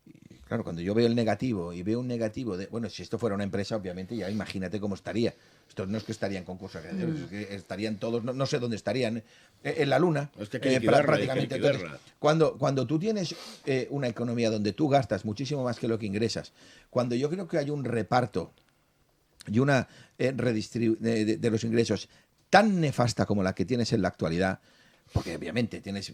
Y claro, cuando yo veo el negativo y veo un negativo de, bueno, si esto fuera una empresa, obviamente ya imagínate cómo estaría. Estos no es que estarían en concurso acreedores, es que estarían todos, no sé dónde estarían, en la luna, Es que hay que liquidarla, prácticamente. hay que Entonces, liquidarla. cuando tú tienes una economía donde tú gastas muchísimo más que lo que ingresas, cuando yo creo que hay un reparto y una redistribución de los ingresos tan nefasta como la que tienes en la actualidad, porque obviamente tienes,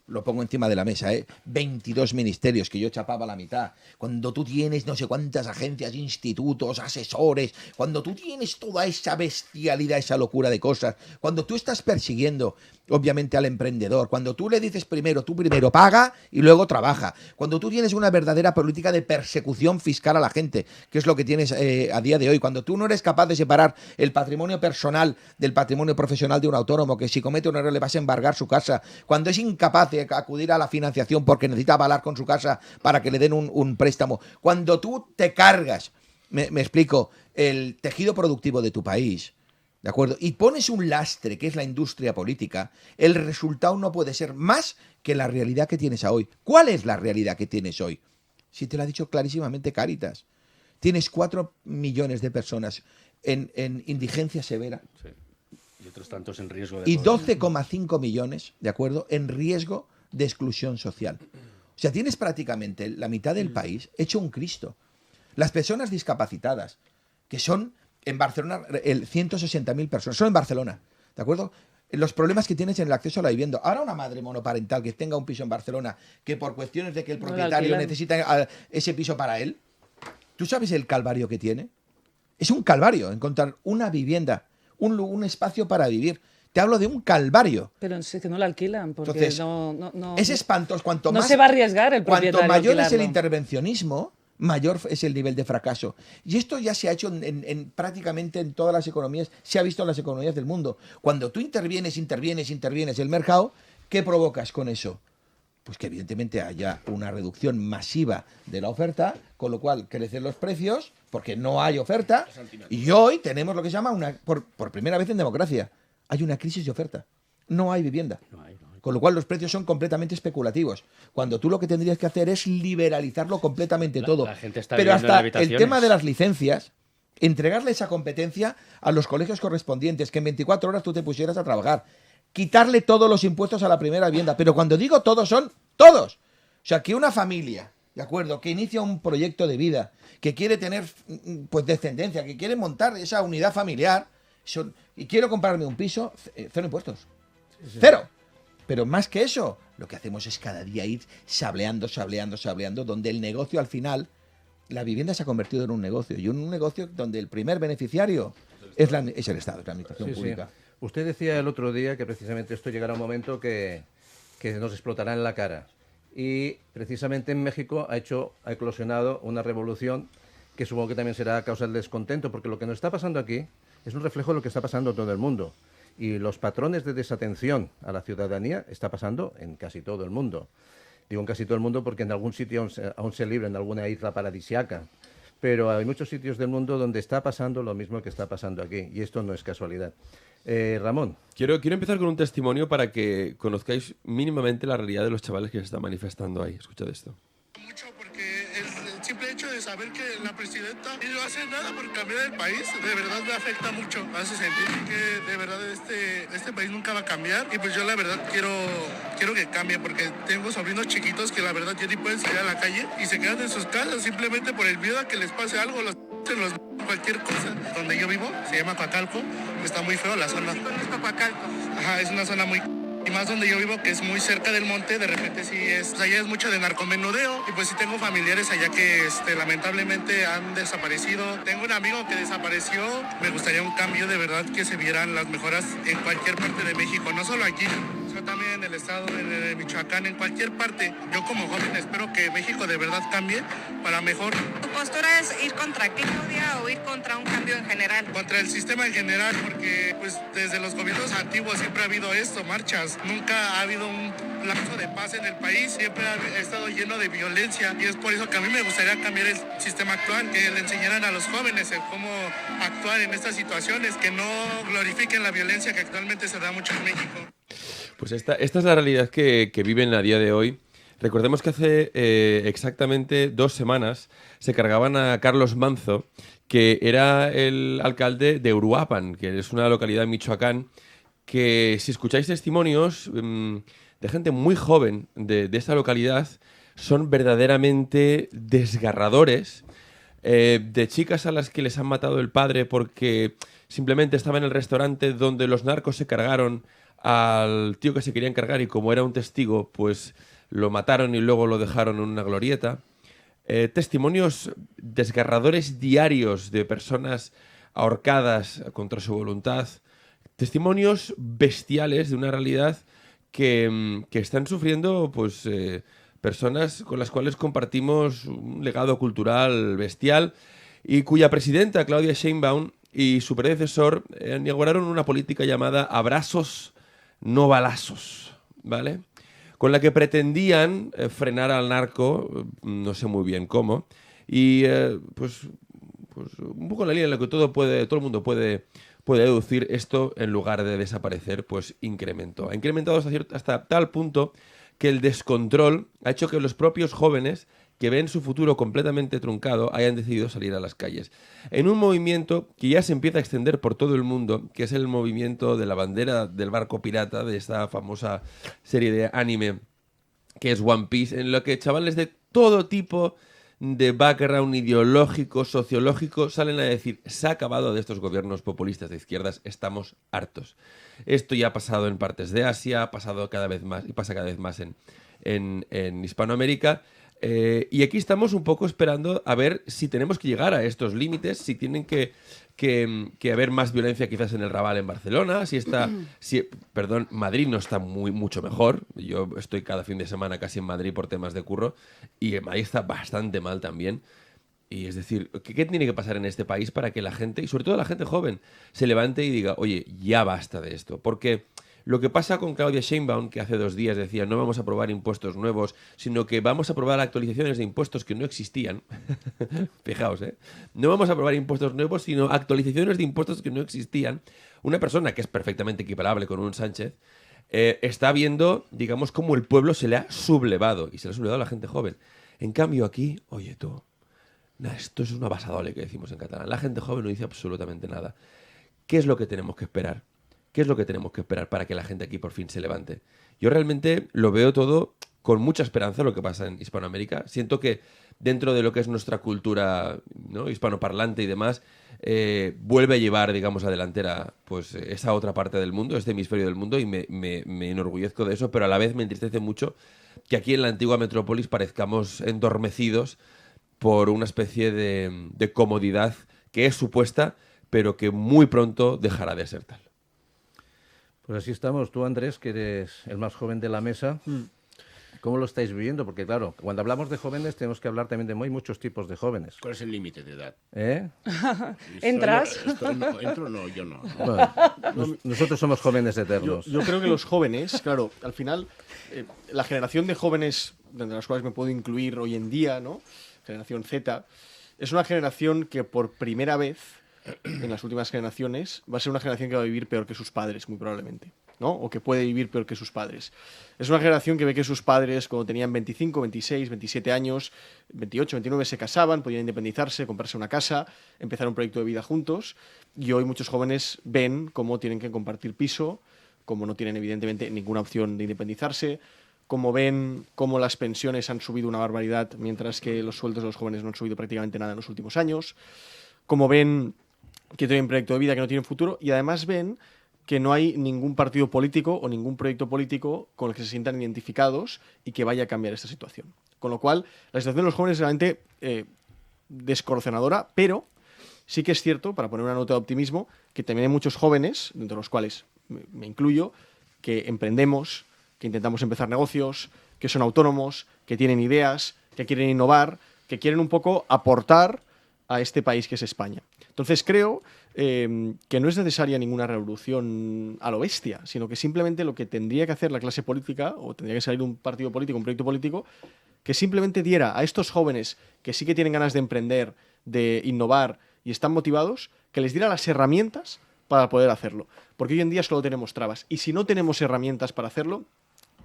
lo pongo encima de la mesa, 22 ministerios que yo chapaba la mitad, cuando tú tienes no sé cuántas agencias, institutos, asesores, cuando tú tienes toda esa bestialidad, esa locura de cosas, cuando tú estás persiguiendo obviamente al emprendedor, cuando tú le dices tú primero paga y luego trabaja, cuando tú tienes una verdadera política de persecución fiscal a la gente, que es lo que tienes a día de hoy, cuando tú no eres capaz de separar el patrimonio personal del patrimonio profesional de un autónomo, que si comete un error le vas a embargar su casa, cuando es incapaz de acudir a la financiación porque necesita avalar con su casa para que le den un préstamo, cuando tú te cargas, me explico, el tejido productivo de tu país, ¿de acuerdo? Y pones un lastre que es la industria política, el resultado no puede ser más que la realidad que tienes hoy. ¿Cuál es la realidad que tienes hoy? Si te lo ha dicho clarísimamente Cáritas. Tienes 4 millones de personas en indigencia severa. Sí. Y otros tantos en riesgo de Y pobreza. 12,5 millones, ¿de acuerdo?, en riesgo de exclusión social. O sea, tienes prácticamente la mitad del país hecho un Cristo. Las personas discapacitadas, que son en Barcelona 160.000 personas, solo en Barcelona, ¿de acuerdo? Los problemas que tienes en el acceso a la vivienda. Ahora una madre monoparental que tenga un piso en Barcelona, que por cuestiones de que el No lo propietario alquilan. necesita ese piso para él, ¿tú sabes el calvario que tiene? Es un calvario encontrar una vivienda, un espacio para vivir. Te hablo de un calvario. Pero es que no lo alquilan, porque Entonces, no Es espantoso. Cuanto no más, se va a arriesgar el cuanto propietario a mayor es el alquilarlo. intervencionismo, mayor es el nivel de fracaso. Y esto ya se ha hecho prácticamente en todas las economías, se ha visto en las economías del mundo. Cuando tú intervienes el mercado, ¿qué provocas con eso? Pues que evidentemente haya una reducción masiva de la oferta, con lo cual crecen los precios, porque no hay oferta. Y hoy tenemos lo que se llama, por primera vez en democracia, hay una crisis de oferta. No hay vivienda. No hay. Con lo cual los precios son completamente especulativos. Cuando tú lo que tendrías que hacer es liberalizarlo completamente todo. La gente está Pero viviendo en hasta el habitaciones. tema de las licencias, entregarle esa competencia a los colegios correspondientes, que en 24 horas tú te pusieras a trabajar. quitarle todos los impuestos a la primera vivienda. Pero cuando digo todos, son todos. O sea, que una familia, ¿de acuerdo?, que inicia un proyecto de vida, que quiere tener pues descendencia, que quiere montar esa unidad familiar, y quiero comprarme un piso, cero impuestos. Cero. Pero más que eso, lo que hacemos es cada día ir sableando, donde el negocio al final, la vivienda se ha convertido en un negocio, y un negocio donde el primer beneficiario es el Estado, es la administración pública. Sí. Usted decía el otro día que precisamente esto llegará un momento que nos explotará en la cara. Y precisamente en México ha eclosionado una revolución que supongo que también será a causa del descontento, porque lo que nos está pasando aquí es un reflejo de lo que está pasando en todo el mundo. Y los patrones de desatención a la ciudadanía está pasando en casi todo el mundo. Digo en casi todo el mundo porque en algún sitio aún se libra, en alguna isla paradisiaca. Pero hay muchos sitios del mundo donde está pasando lo mismo que está pasando aquí. Y esto no es casualidad. Ramón. Quiero empezar con un testimonio para que conozcáis mínimamente la realidad de los chavales que se están manifestando ahí. Escuchad esto. Mucho porque el simple hecho de saber que la presidenta no hace nada por cambiar el país, de verdad me afecta mucho. Me hace sentir que de verdad este país nunca va a cambiar. Y pues yo la verdad quiero que cambie, porque tengo sobrinos chiquitos que la verdad ya ni pueden salir a la calle y se quedan en sus casas simplemente por el miedo a que les pase algo. Cualquier cosa. Donde yo vivo, se llama Coacalco, está muy feo la zona. Sí, conozco Coacalco. Ajá, es una zona muy... Y más donde yo vivo, que es muy cerca del monte, de repente sí es... Allá es mucho de narcomenudeo, y pues sí tengo familiares allá que lamentablemente han desaparecido. Tengo un amigo que desapareció. Me gustaría un cambio, de verdad, que se vieran las mejoras en cualquier parte de México, no solo aquí. Yo también en el estado de Michoacán, en cualquier parte. Yo como joven espero que México de verdad cambie para mejor. ¿Tu postura es ir contra Claudia o ir contra un cambio en general? Contra el sistema en general, porque pues desde los gobiernos antiguos siempre ha habido esto, marchas. Nunca ha habido un lapso de paz en el país, siempre ha estado lleno de violencia, y es por eso que a mí me gustaría cambiar el sistema actual, que le enseñaran a los jóvenes el cómo actuar en estas situaciones, que no glorifiquen la violencia que actualmente se da mucho en México. Pues esta es la realidad que viven a día de hoy. Recordemos que hace exactamente 2 semanas se cargaban a Carlos Manzo, que era el alcalde de Uruapan, que es una localidad en Michoacán, que si escucháis testimonios de gente muy joven de esta localidad, son verdaderamente desgarradores, de chicas a las que les han matado el padre porque simplemente estaba en el restaurante donde los narcos se cargaron al tío que se querían cargar, y como era un testigo, pues lo mataron y luego lo dejaron en una glorieta. Testimonios desgarradores diarios de personas ahorcadas contra su voluntad. Testimonios bestiales de una realidad que están sufriendo pues personas con las cuales compartimos un legado cultural bestial, y cuya presidenta, Claudia Sheinbaum, y su predecesor inauguraron una política llamada abrazos no balazos, ¿vale? Con la que pretendían frenar al narco, no sé muy bien cómo, y pues un poco en la línea en la que todo el mundo puede deducir, esto en lugar de desaparecer, pues incrementó. Ha incrementado hasta tal punto que el descontrol ha hecho que los propios jóvenes que ven su futuro completamente truncado hayan decidido salir a las calles. En un movimiento que ya se empieza a extender por todo el mundo, que es el movimiento de la bandera del barco pirata, de esta famosa serie de anime que es One Piece, en lo que chavales de todo tipo de background ideológico, sociológico, salen a decir: se ha acabado de estos gobiernos populistas de izquierdas, estamos hartos. Esto ya ha pasado en partes de Asia, ha pasado cada vez más y pasa cada vez más en Hispanoamérica. Y aquí estamos un poco esperando a ver si tenemos que llegar a estos límites, si tienen que haber más violencia quizás en el Raval en Barcelona, Madrid no está mucho mejor. Yo estoy cada fin de semana casi en Madrid por temas de curro, y en Madrid está bastante mal también. Y es decir, ¿qué tiene que pasar en este país para que la gente, y sobre todo la gente joven, se levante y diga: oye, ya basta de esto? Porque lo que pasa con Claudia Sheinbaum, que hace 2 días decía: no vamos a aprobar impuestos nuevos, sino que vamos a aprobar actualizaciones de impuestos que no existían. Fijaos, no vamos a aprobar impuestos nuevos, sino actualizaciones de impuestos que no existían. Una persona que es perfectamente equiparable con un Sánchez está viendo, digamos, cómo el pueblo se le ha sublevado, y se le ha sublevado a la gente joven. En cambio aquí, oye tú, esto es una basadole que decimos en catalán. La gente joven no dice absolutamente nada. ¿Qué es lo que tenemos que esperar? ¿qué es lo que tenemos que esperar para que la gente aquí por fin se levante? Yo realmente lo veo todo con mucha esperanza lo que pasa en Hispanoamérica. Siento que dentro de lo que es nuestra cultura, ¿no?, hispanoparlante y demás, vuelve a llevar, digamos, a delantera pues, esa otra parte del mundo, este hemisferio del mundo, y me enorgullezco de eso, pero a la vez me entristece mucho que aquí en la antigua metrópolis parezcamos endormecidos por una especie de comodidad que es supuesta, pero que muy pronto dejará de ser tal. Pues así estamos. Tú, Andrés, que eres el más joven de la mesa, ¿cómo lo estáis viviendo? Porque, claro, cuando hablamos de jóvenes tenemos que hablar también de hay muchos tipos de jóvenes. ¿Cuál es el límite de edad? ¿Entras? ¿Entro? No, yo no. Bueno, nosotros somos jóvenes eternos. Yo creo que los jóvenes, claro, al final, la generación de jóvenes, de las cuales me puedo incluir hoy en día, ¿no?, generación Z, es una generación que por primera vez en las últimas generaciones va a ser una generación que va a vivir peor que sus padres, muy probablemente, ¿no? O que puede vivir peor que sus padres. Es una generación que ve que sus padres, cuando tenían 25, 26, 27 años, 28, 29, se casaban, podían independizarse, comprarse una casa, empezar un proyecto de vida juntos, y hoy muchos jóvenes ven cómo tienen que compartir piso, cómo no tienen evidentemente ninguna opción de independizarse, cómo ven cómo las pensiones han subido una barbaridad, mientras que los sueldos de los jóvenes no han subido prácticamente nada en los últimos años, cómo ven que tienen un proyecto de vida que no tienen futuro, y además ven que no hay ningún partido político o ningún proyecto político con el que se sientan identificados y que vaya a cambiar esta situación. Con lo cual, la situación de los jóvenes es realmente descorazonadora, pero sí que es cierto, para poner una nota de optimismo, que también hay muchos jóvenes, dentro de los cuales me incluyo, que emprendemos, que intentamos empezar negocios, que son autónomos, que tienen ideas, que quieren innovar, que quieren un poco aportar a este país que es España. Entonces creo que no es necesaria ninguna revolución a lo bestia, sino que simplemente lo que tendría que hacer la clase política, o tendría que salir un partido político, un proyecto político, que simplemente diera a estos jóvenes que sí que tienen ganas de emprender, de innovar y están motivados, que les diera las herramientas para poder hacerlo. Porque hoy en día solo tenemos trabas. Y si no tenemos herramientas para hacerlo,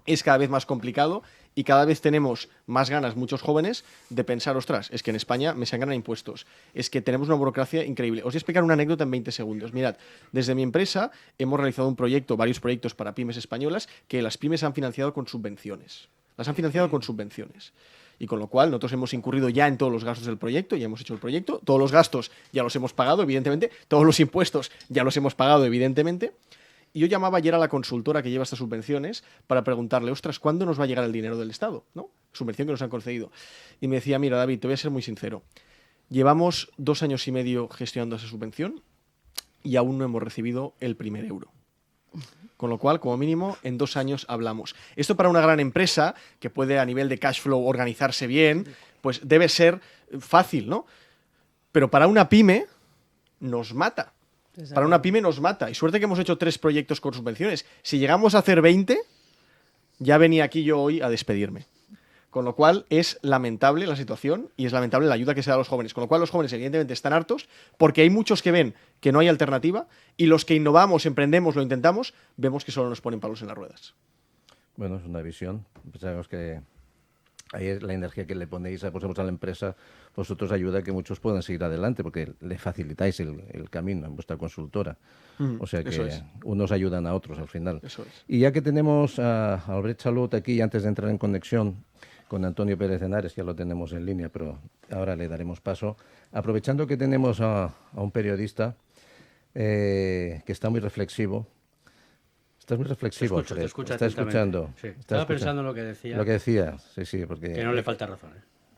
es cada vez más complicado y cada vez tenemos más ganas, muchos jóvenes, de pensar, ostras, es que en España me sangran impuestos, es que tenemos una burocracia increíble. Os voy a explicar una anécdota en 20 segundos. Mirad, desde mi empresa hemos realizado un proyecto, varios proyectos para pymes españolas, que las pymes han financiado con subvenciones. Las han financiado con subvenciones. Y con lo cual nosotros hemos incurrido ya en todos los gastos del proyecto, ya hemos hecho el proyecto, todos los gastos ya los hemos pagado, evidentemente, todos los impuestos ya los hemos pagado, evidentemente. Y yo llamaba ayer a la consultora que lleva estas subvenciones para preguntarle, ostras, ¿cuándo nos va a llegar el dinero del Estado? ¿No? Subvención que nos han concedido. Y me decía, mira, David, te voy a ser muy sincero. Llevamos 2 años y medio gestionando esa subvención y aún no hemos recibido el primer euro. Con lo cual, como mínimo, en 2 años hablamos. Esto para una gran empresa que puede a nivel de cash flow organizarse bien, pues debe ser fácil, ¿no? Pero para una pyme nos mata. Para una pyme nos mata. Y suerte que hemos hecho 3 proyectos con subvenciones. Si llegamos a hacer 20, ya venía aquí yo hoy a despedirme. Con lo cual es lamentable la situación y es lamentable la ayuda que se da a los jóvenes. Con lo cual los jóvenes evidentemente están hartos porque hay muchos que ven que no hay alternativa y los que innovamos, emprendemos, lo intentamos, vemos que solo nos ponen palos en las ruedas. Bueno, es una visión. Pensamos que ahí es la energía que le ponéis a la empresa, vosotros ayuda a que muchos puedan seguir adelante porque le facilitáis el camino en vuestra consultora. O sea que unos ayudan a otros al final. Eso es. Y ya que tenemos a Albert Chalut aquí, antes de entrar en conexión con Antonio Pérez Henares, ya lo tenemos en línea, pero ahora le daremos paso. Aprovechando que tenemos a un periodista que está muy reflexivo. Estás muy reflexivo. Te escucho Está escuchando. Sí. Estaba pensando en lo que decía. Lo que decía, sí, porque... Que no le falta razón.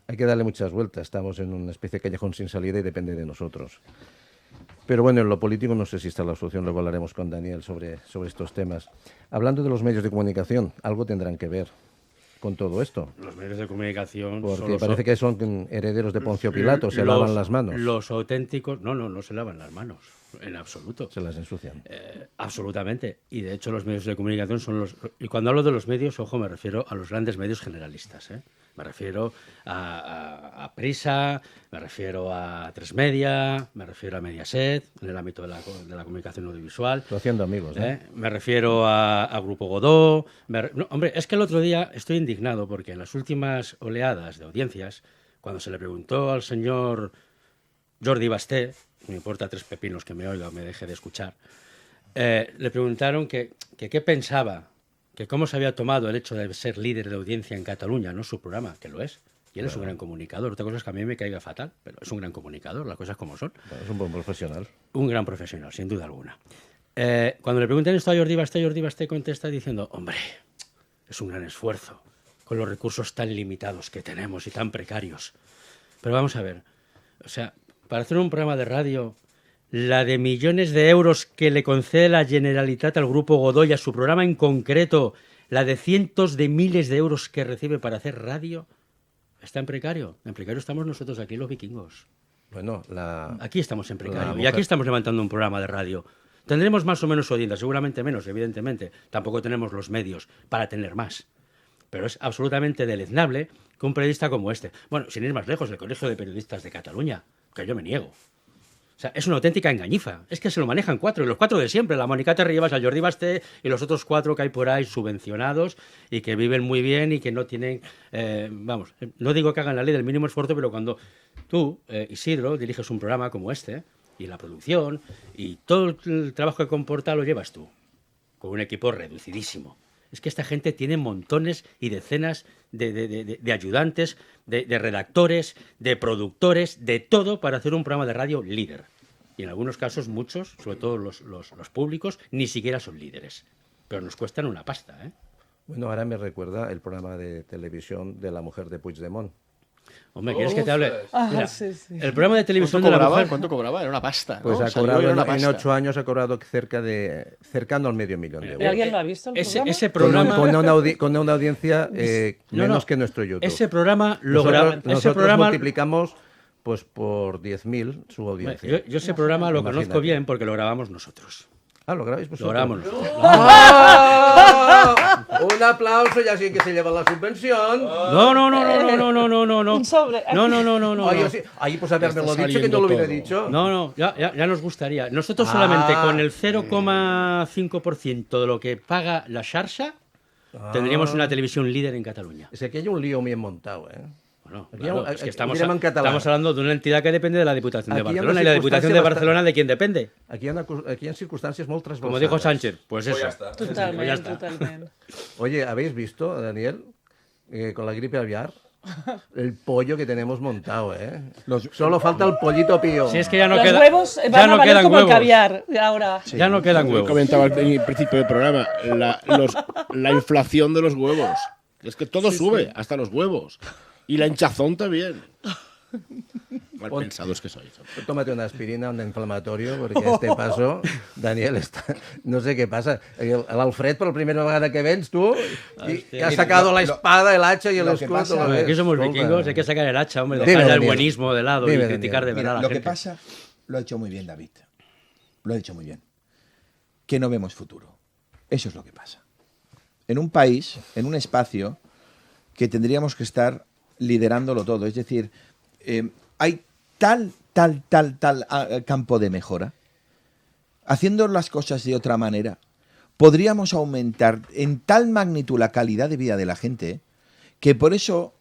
Hay que darle muchas vueltas. Estamos en una especie de callejón sin salida y depende de nosotros. Pero bueno, en lo político no sé si está la solución. Luego hablaremos con Daniel sobre estos temas. Hablando de los medios de comunicación, algo tendrán que ver con todo esto. Los medios de comunicación... Porque parece que son herederos de Poncio Pilato, se lavan las manos. Los auténticos... No se lavan las manos, en absoluto. Se las ensucian. Absolutamente. Y de hecho los medios de comunicación son los... Y cuando hablo de los medios, ojo, me refiero a los grandes medios generalistas, ¿eh? Me refiero a Prisa, me refiero a Tres Media, me refiero a Mediaset, en el ámbito de la comunicación audiovisual. Estoy haciendo amigos, ¿eh? Me refiero a Grupo Godó. No, hombre, es que el otro día estoy indignado porque en las últimas oleadas de audiencias, cuando se le preguntó al señor Jordi Basté, me importa 3 pepinos que me oiga o me deje de escuchar, le preguntaron que qué pensaba, que cómo se había tomado el hecho de ser líder de audiencia en Cataluña, no su programa, que lo es. Y él es un gran comunicador. Otra cosa es que a mí me caiga fatal, pero es un gran comunicador, las cosas como son. Es un buen profesional. Un gran profesional, sin duda alguna. Cuando le preguntan esto a Jordi Basté contesta diciendo, hombre, es un gran esfuerzo con los recursos tan limitados que tenemos y tan precarios. Pero vamos a ver, o sea, para hacer un programa de radio, la de millones de euros que le concede la Generalitat al Grupo Godoy, a su programa en concreto, la de cientos de miles de euros que recibe para hacer radio, está en precario. En precario estamos nosotros aquí, los vikingos. Bueno, aquí estamos en precario y aquí estamos levantando un programa de radio. Tendremos más o menos audiencia, seguramente menos, evidentemente. Tampoco tenemos los medios para tener más. Pero es absolutamente deleznable que un periodista como este, bueno, sin ir más lejos, el Colegio de Periodistas de Cataluña, que yo me niego. O sea, es una auténtica engañifa. Es que se lo manejan 4, y los 4 de siempre. La Mónica Terribas, a Jordi Basté y los otros 4 que hay por ahí subvencionados y que viven muy bien y que no tienen... vamos, no digo que hagan la ley del mínimo esfuerzo, pero cuando tú, Isidro, diriges un programa como este, y la producción, y todo el trabajo que comporta lo llevas tú, con un equipo reducidísimo. Es que esta gente tiene montones y decenas de ayudantes, de redactores, de productores, de todo para hacer un programa de radio líder. Y en algunos casos muchos, sobre todo los públicos, ni siquiera son líderes. Pero nos cuestan una pasta, ¿eh? Bueno, ahora me recuerda el programa de televisión de la mujer de Puigdemont. Hombre, ¿quieres que te hable? Mira, sí. El programa de televisión de la mujer... ¿Cuánto cobraba? Era una pasta, ¿no? Pues ha Salió, cobrado, era una en pasta. 8 años ha cobrado cercano al $500,000 de euros. ¿Alguien lo ha visto el programa? Ese programa... Con una audiencia menos que nuestro YouTube. Ese programa lo graba... Nosotros multiplicamos pues por 10.000 su audiencia. Yo ese programa lo conozco bien porque lo grabamos nosotros. Ah, ¿lo grabáis vosotros? Lo grabamos nosotros. Un aplauso, ya sí que se lleva la subvención. No. Un sobre. No. Ahí pues haberme Está dicho que no lo hubiera saliendo dicho. No, ya nos gustaría. Nosotros solamente con el 0,5% de lo que paga la Xarxa tendríamos una televisión líder en Cataluña. Es que hay un lío bien montado, ¿eh? Bueno, Aquí claro, hay- es que aquí direm en català. estamos hablando de una entidad que depende de la Diputación de Aquí hay una Barcelona. ¿Y la Diputación de circunstancia Barcelona de quién depende? Aquí hay circunstancias muy transversales. Como dijo Sánchez, pues eso. Totalmente, Ya está. totalmente. Oye, ¿habéis visto, Daniel, con la gripe aviar, el pollo que tenemos montado, eh? Solo falta el pollito pío. Si es que ya no Los queda, huevos ya van a no valer quedan como el huevos. caviar ahora. Ya no quedan Yo huevos. comentaba al principio del programa la inflación de los huevos. Es que todo sube, hasta los huevos. Y la hinchazón también. Mal pensados que sois. Tómate una aspirina, un inflamatorio, porque a este paso, Daniel, no sé qué pasa. El Alfred, por la primera vegada que vens, tú, y has sacado la espada, el hacha y el lo que escudo. pasa- lo ves. Aquí somos Escolta. vikingos, hay que sacar el hacha, hombre, Dime, dejar el Daniel. buenismo de lado Dime, y criticar de Daniel. verdad a la Lo que gente. pasa, lo ha hecho muy bien David. Lo ha hecho muy bien. Que no vemos futuro. Eso es lo que pasa. En un país, en un espacio, que tendríamos que estar liderándolo todo. Es decir, hay tal campo de mejora. Haciendo las cosas de otra manera, podríamos aumentar en tal magnitud la calidad de vida de la gente, que por eso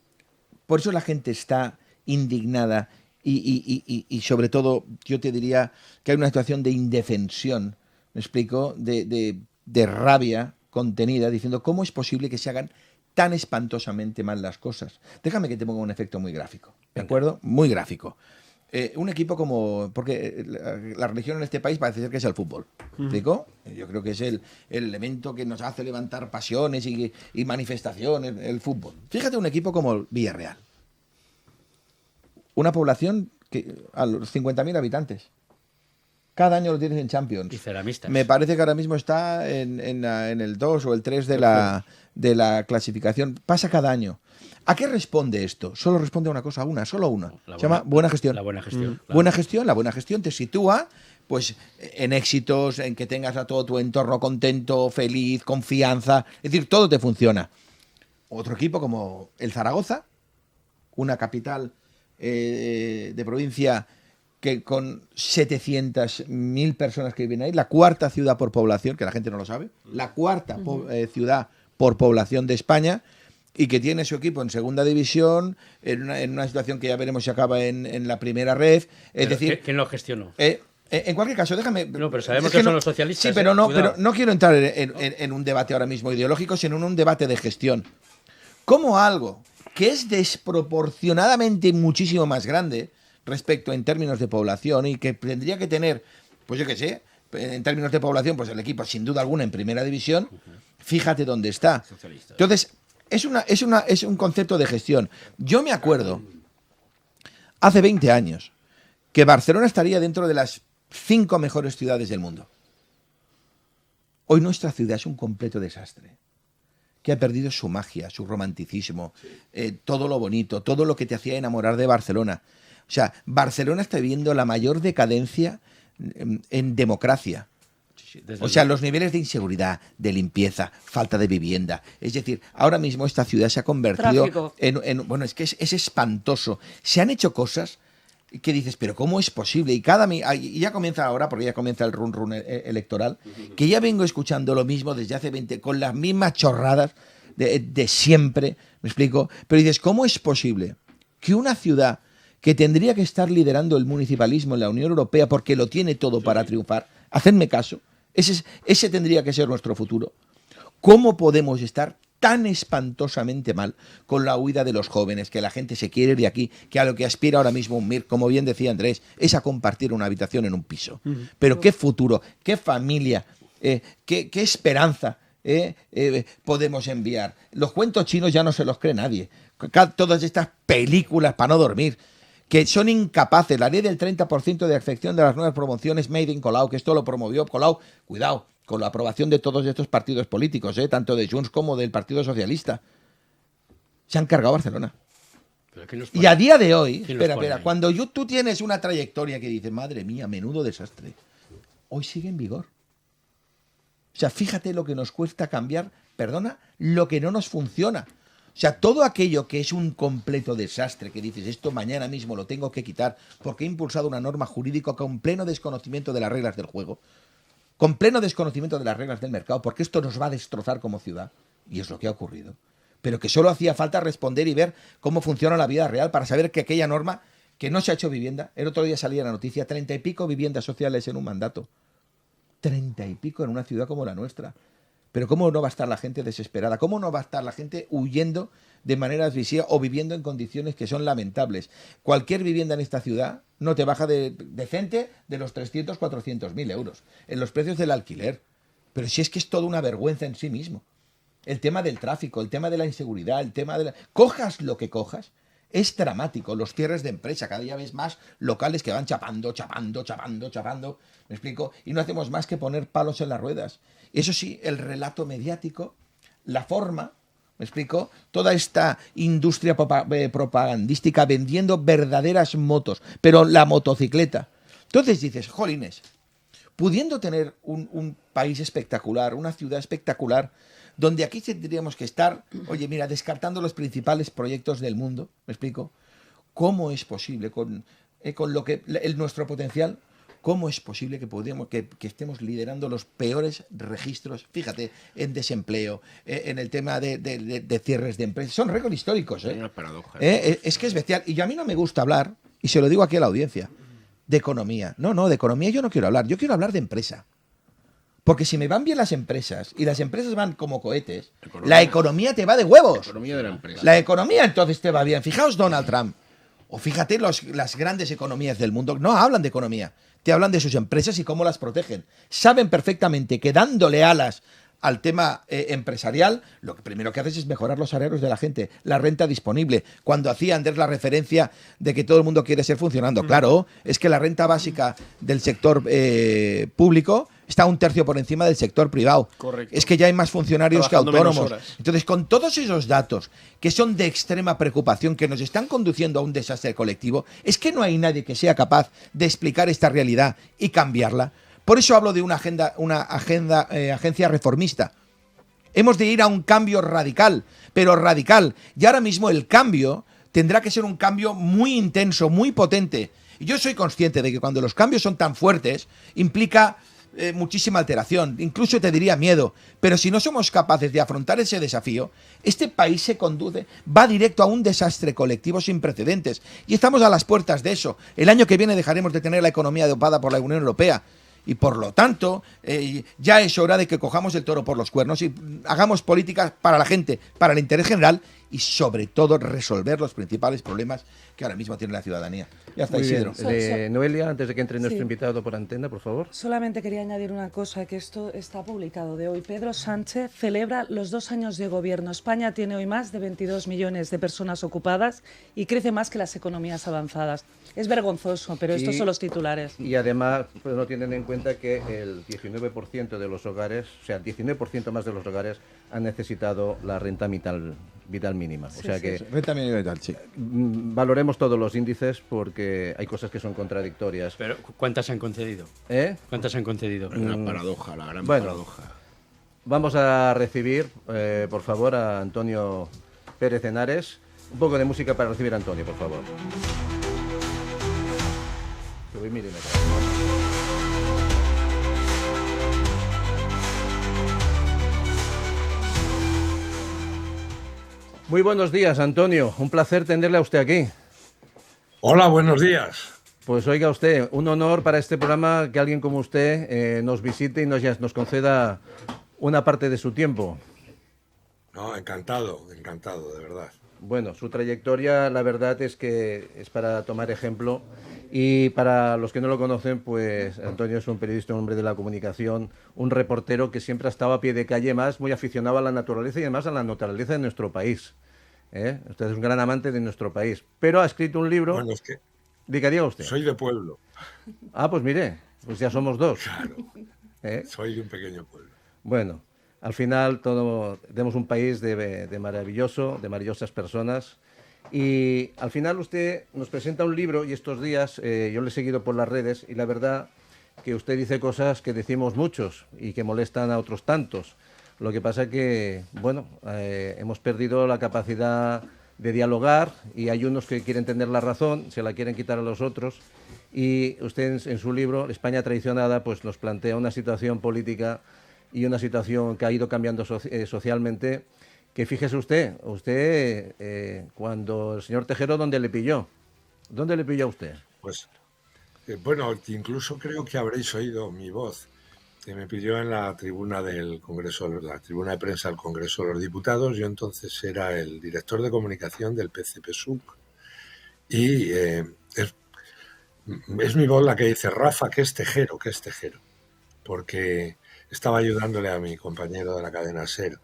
la gente está indignada y sobre todo, yo te diría que hay una situación de indefensión, ¿me explico? De rabia contenida, diciendo cómo es posible que se hagan tan espantosamente mal las cosas. Déjame que te ponga un efecto muy gráfico, ¿de acuerdo? Muy gráfico. Un equipo como... Porque la religión en este país parece ser que es el fútbol. ¿Me explico? Yo creo que es el elemento que nos hace levantar pasiones y manifestaciones, el fútbol. Fíjate un equipo como el Villarreal. Una población que a los 50.000 habitantes. Cada año lo tienes en Champions. Y ceramistas. Me parece que ahora mismo está en el 2 o el 3 de la clasificación. Pasa cada año. ¿A qué responde esto? Solo responde a una cosa, solo una. Se llama buena gestión. La buena gestión. claro. La buena gestión te sitúa pues en éxitos, en que tengas a todo tu entorno contento, feliz, confianza. Es decir, todo te funciona. Otro equipo como el Zaragoza, una capital de provincia que con 700.000 personas que viven ahí, la cuarta ciudad por población, que la gente no lo sabe, la cuarta ciudad por población de España, y que tiene su equipo en segunda división, en una situación que ya veremos si acaba en la primera red. Es Pero, decir, ¿quién lo gestionó? En cualquier caso, déjame... No, pero sabemos que son los socialistas. Sí, pero Cuidado. no quiero entrar en un debate ahora mismo ideológico, sino en un debate de gestión. ¿Cómo algo que es desproporcionadamente muchísimo más grande respecto en términos de población y que tendría que tener, pues yo qué sé, en términos de población, pues el equipo sin duda alguna en primera división, fíjate dónde está. Entonces, es un concepto de gestión. Yo me acuerdo, hace 20 años, que Barcelona estaría dentro de las 5 mejores ciudades del mundo. Hoy nuestra ciudad es un completo desastre, que ha perdido su magia, su romanticismo, todo lo bonito, todo lo que te hacía enamorar de Barcelona. O sea, Barcelona está viviendo la mayor decadencia en democracia. O sea, los niveles de inseguridad, de limpieza, falta de vivienda. Es decir, ahora mismo esta ciudad se ha convertido bueno, es que es espantoso. Se han hecho cosas que dices, pero ¿cómo es posible? Y ya comienza ahora, porque ya comienza el run electoral, que ya vengo escuchando lo mismo desde hace 20, con las mismas chorradas de siempre, ¿me explico? Pero dices, ¿cómo es posible que una ciudad que tendría que estar liderando el municipalismo en la Unión Europea porque lo tiene todo para triunfar, hacedme caso, ese tendría que ser nuestro futuro? ¿Cómo podemos estar tan espantosamente mal con la huida de los jóvenes, que la gente se quiere ir de aquí, que a lo que aspira ahora mismo un MIR, como bien decía Andrés, es a compartir una habitación en un piso? Pero qué futuro, qué familia, qué esperanza podemos enviar. Los cuentos chinos ya no se los cree nadie. Todas estas películas para no dormir, que son incapaces. La ley del 30% de afección de las nuevas promociones Made in Colau, que esto lo promovió Colau, cuidado, con la aprobación de todos estos partidos políticos, tanto de Junts como del Partido Socialista. Se han cargado Barcelona. Y a día de hoy, espera, cuando tú tienes una trayectoria que dices, madre mía, menudo desastre, hoy sigue en vigor. O sea, fíjate lo que nos cuesta cambiar, lo que no nos funciona. O sea, todo aquello que es un completo desastre, que dices, esto mañana mismo lo tengo que quitar porque he impulsado una norma jurídica con pleno desconocimiento de las reglas del juego, con pleno desconocimiento de las reglas del mercado, porque esto nos va a destrozar como ciudad. Y es lo que ha ocurrido. Pero que solo hacía falta responder y ver cómo funciona la vida real para saber que aquella norma, que no se ha hecho vivienda, el otro día salía la noticia, 30 y pico viviendas sociales en un mandato. 30 y pico en una ciudad como la nuestra. Pero ¿cómo no va a estar la gente desesperada? ¿Cómo no va a estar la gente huyendo de maneras visivas o viviendo en condiciones que son lamentables? Cualquier vivienda en esta ciudad no te baja decente de los 300, 400.000 euros en los precios del alquiler. Pero si es que es toda una vergüenza en sí mismo. El tema del tráfico, el tema de la inseguridad, el tema de cojas lo que cojas, es dramático. Los cierres de empresa, cada día ves más locales que van chapando. ¿Me explico? Y no hacemos más que poner palos en las ruedas. Eso sí, el relato mediático, la forma, ¿me explico? Toda esta industria propagandística vendiendo verdaderas motos, pero la motocicleta. Entonces dices, jolines, pudiendo tener un país espectacular, una ciudad espectacular, donde aquí tendríamos que estar, oye, mira, descartando los principales proyectos del mundo, ¿me explico? ¿Cómo es posible, con lo que nuestro potencial, cómo es posible que estemos liderando los peores registros, fíjate, en desempleo, en el tema de cierres de empresas? Son récords históricos, ¿eh? Una paradoja. Es que es bestial. Y a mí no me gusta hablar, y se lo digo aquí a la audiencia, de economía. No, de economía yo no quiero hablar, yo quiero hablar de empresa. Porque si me van bien las empresas y las empresas van como cohetes, la economía te va de huevos. La economía de la empresa. La economía entonces te va bien. Fijaos Donald Trump, o fíjate las grandes economías del mundo, no hablan de economía, te hablan de sus empresas y cómo las protegen. Saben perfectamente que dándole alas al tema empresarial, lo que primero que haces es mejorar los salarios de la gente, la renta disponible. Cuando hacía Andrés la referencia de que todo el mundo quiere ser funcionando, claro, es que la renta básica del sector público está 1/3 por encima del sector privado. Correcto. Es que ya hay más funcionarios que Trabajando menos autónomos. horas. Entonces, con todos esos datos que son de extrema preocupación, que nos están conduciendo a un desastre colectivo, es que no hay nadie que sea capaz de explicar esta realidad y cambiarla. Por eso hablo de una agencia reformista. Hemos de ir a un cambio radical, pero radical. Y ahora mismo el cambio tendrá que ser un cambio muy intenso, muy potente. Y yo soy consciente de que cuando los cambios son tan fuertes, implica muchísima alteración, incluso te diría miedo. Pero si no somos capaces de afrontar ese desafío, este país va directo a un desastre colectivo sin precedentes. Y estamos a las puertas de eso. El año que viene dejaremos de tener la economía dopada por la Unión Europea. Y por lo tanto, ya es hora de que cojamos el toro por los cuernos y hagamos políticas para la gente, para el interés general y sobre todo resolver los principales problemas que ahora mismo tiene la ciudadanía. Ya está, Muy Isidro. bien. Noelia, antes de que entre nuestro invitado por antena, por favor. Solamente quería añadir una cosa, que esto está publicado de hoy. Pedro Sánchez celebra los 2 años de gobierno. España tiene hoy más de 22 millones de personas ocupadas y crece más que las economías avanzadas. Es vergonzoso, pero estos son los titulares. Y además, pues no tienen en cuenta que el 19% de los hogares, o sea, el 19% más de los hogares han necesitado la renta vital mínima. O sea que renta mínima vital, sí. Valoremos todos los índices porque hay cosas que son contradictorias. Pero ¿cuántas han concedido? ¿Cuántas han concedido? La paradoja, la gran bueno, paradoja. Vamos a recibir, por favor, a Antonio Pérez Henares. Un poco de música para recibir a Antonio, por favor. Muy buenos días, Antonio. Un placer tenerle a usted aquí. Hola, buenos días. Pues oiga usted, un honor para este programa que alguien como usted nos visite y nos conceda una parte de su tiempo. No, encantado, de verdad. Bueno, su trayectoria, la verdad es que es para tomar ejemplo. Y para los que no lo conocen, pues Antonio es un periodista, un hombre de la comunicación, un reportero que siempre ha estado a pie de calle, más muy aficionado a la naturaleza y además a la naturaleza de nuestro país. Usted es un gran amante de nuestro país, pero ha escrito un libro... Bueno, es que diga usted. Soy de pueblo. Ah, pues mire, pues ya somos dos. Claro, soy de un pequeño pueblo. Bueno, al final tenemos un país de maravillosas personas. Y al final usted nos presenta un libro y estos días yo le he seguido por las redes y la verdad que usted dice cosas que decimos muchos y que molestan a otros tantos. Lo que pasa que, bueno, hemos perdido la capacidad de dialogar y hay unos que quieren tener la razón, se la quieren quitar a los otros y usted en su libro, España traicionada, pues nos plantea una situación política y una situación que ha ido cambiando socialmente. Que fíjese usted, cuando el señor Tejero, ¿dónde le pilló? ¿Dónde le pilló a usted? Pues, bueno, incluso creo que habréis oído mi voz, que me pilló en la tribuna del Congreso, la tribuna de prensa del Congreso de los Diputados. Yo entonces era el director de comunicación del PCPSUC y es mi voz la que dice, Rafa, ¿qué es Tejero? ¿Qué es Tejero? Porque estaba ayudándole a mi compañero de la cadena SER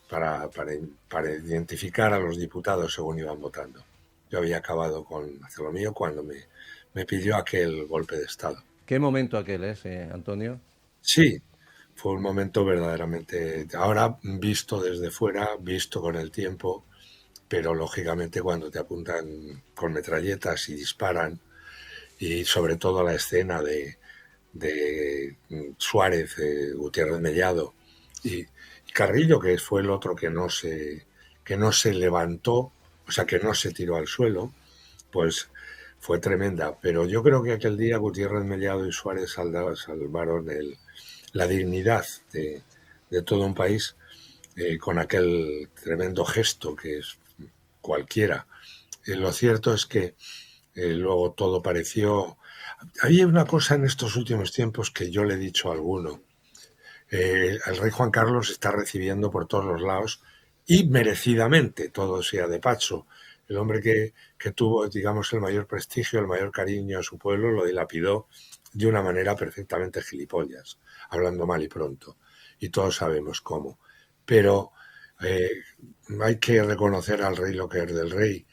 para identificar a los diputados según iban votando. Yo había acabado con hacer lo mío cuando me pidió aquel golpe de Estado. ¿Qué momento aquel Antonio? Sí, fue un momento verdaderamente... Ahora visto desde fuera, visto con el tiempo, pero lógicamente cuando te apuntan con metralletas y disparan, y sobre todo la escena de Suárez, Gutiérrez Mellado y Carrillo, que fue el otro que no se levantó, o sea, que no se tiró al suelo, pues fue tremenda. Pero yo creo que aquel día Gutiérrez Mellado y Suárez salvaron la dignidad de todo un país con aquel tremendo gesto que es cualquiera. Lo cierto es que luego todo pareció... Había una cosa en estos últimos tiempos que yo le he dicho a alguno. El rey Juan Carlos está recibiendo por todos los lados y merecidamente, todo sea de paso. El hombre que tuvo, digamos, el mayor prestigio, el mayor cariño a su pueblo, lo dilapidó de una manera perfectamente gilipollas, hablando mal y pronto. Y todos sabemos cómo. Pero hay que reconocer al rey lo que es del rey.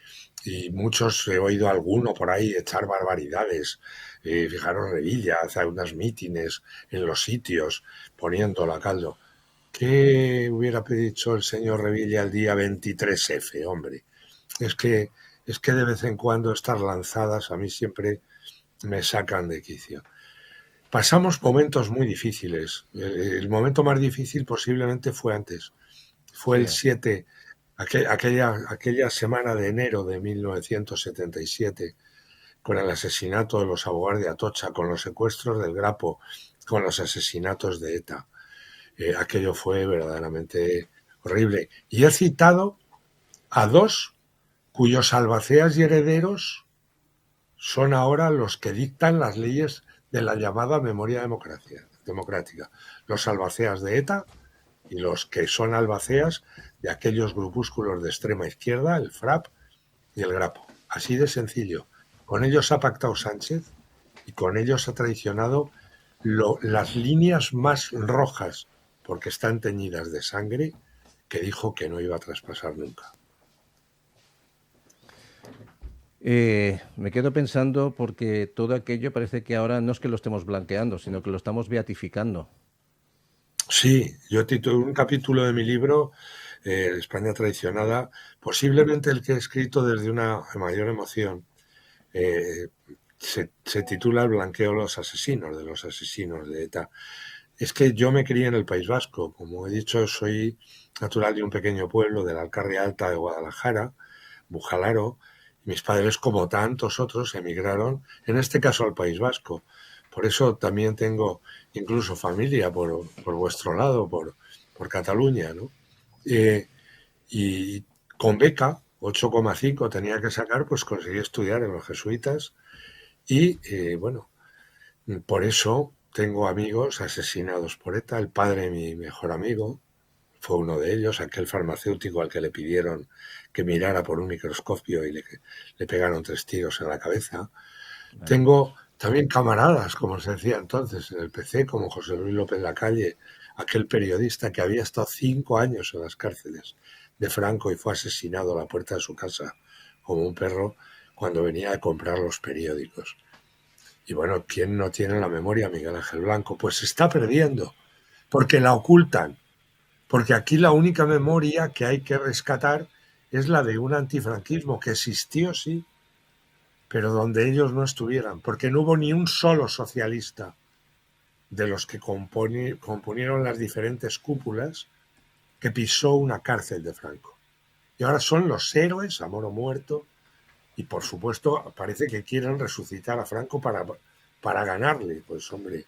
Y muchos, he oído a alguno por ahí echar barbaridades. Fijaros, Revilla hace unas mítines en los sitios poniéndolo a caldo. ¿Qué hubiera dicho el señor Revilla el día 23F, hombre? Es que de vez en cuando estas lanzadas a mí siempre me sacan de quicio. Pasamos momentos muy difíciles. El momento más difícil posiblemente fue antes. Fue el 7, aquella semana de enero de 1977, con el asesinato de los abogados de Atocha, con los secuestros del Grapo, con los asesinatos de ETA. Aquello fue verdaderamente horrible. Y he citado a dos cuyos albaceas y herederos son ahora los que dictan las leyes de la llamada memoria democrática. Los albaceas de ETA y los que son albaceas de aquellos grupúsculos de extrema izquierda, el FRAP y el Grapo. Así de sencillo. Con ellos ha pactado Sánchez y con ellos ha traicionado las líneas más rojas, porque están teñidas de sangre, que dijo que no iba a traspasar nunca. Me quedo pensando porque todo aquello parece que ahora no es que lo estemos blanqueando, sino que lo estamos beatificando. Sí, yo titulé un capítulo de mi libro, España traicionada, posiblemente el que he escrito desde una mayor emoción. Se titula El blanqueo de los asesinos de ETA. Es que yo me crié en el País Vasco. Como he dicho, soy natural de un pequeño pueblo de la Alcarria Alta de Guadalajara, Bujalaro. Mis padres, como tantos otros, emigraron, en este caso al País Vasco. Por eso también tengo incluso familia por vuestro lado, por Cataluña, ¿no? Y con beca, 8,5 tenía que sacar, pues conseguí estudiar en los jesuitas y bueno, por eso tengo amigos asesinados por ETA. El padre de mi mejor amigo fue uno de ellos, aquel farmacéutico al que le pidieron que mirara por un microscopio y le pegaron 3 tiros en la cabeza. Vale. Tengo también camaradas, como se decía entonces, en el PC, como José Luis López Lacalle, aquel periodista que había estado 5 años en las cárceles de Franco y fue asesinado a la puerta de su casa como un perro cuando venía a comprar los periódicos. Y bueno, ¿quién no tiene la memoria, Miguel Ángel Blanco? Pues se está perdiendo, porque la ocultan. Porque aquí la única memoria que hay que rescatar es la de un antifranquismo que existió, sí, pero donde ellos no estuvieran, porque no hubo ni un solo socialista de los que componieron las diferentes cúpulas que pisó una cárcel de Franco. Y ahora son los héroes, amor o muerto, y por supuesto parece que quieren resucitar a Franco para ganarle. Pues hombre,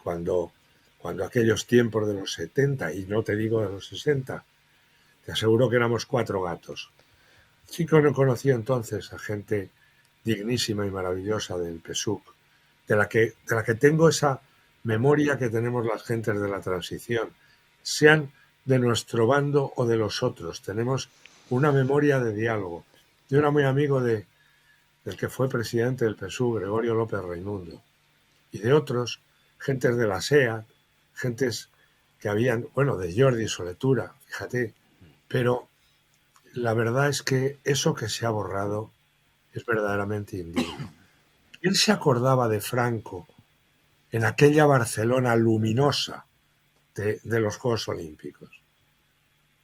cuando aquellos tiempos de los 70, y no te digo de los 60, te aseguro que éramos 4 gatos. Sí que no conocía entonces a gente dignísima y maravillosa del PSUC, de la que tengo esa memoria que tenemos las gentes de la transición, sean de nuestro bando o de los otros. Tenemos una memoria de diálogo. Yo era muy amigo del que fue presidente del PSUC, Gregorio López Raimundo, y de otros, gentes de la SEA, gentes que habían, bueno, de Jordi Soletura, fíjate, pero la verdad es que eso que se ha borrado es verdaderamente indigno. ¿Quién se acordaba de Franco en aquella Barcelona luminosa de los Juegos Olímpicos?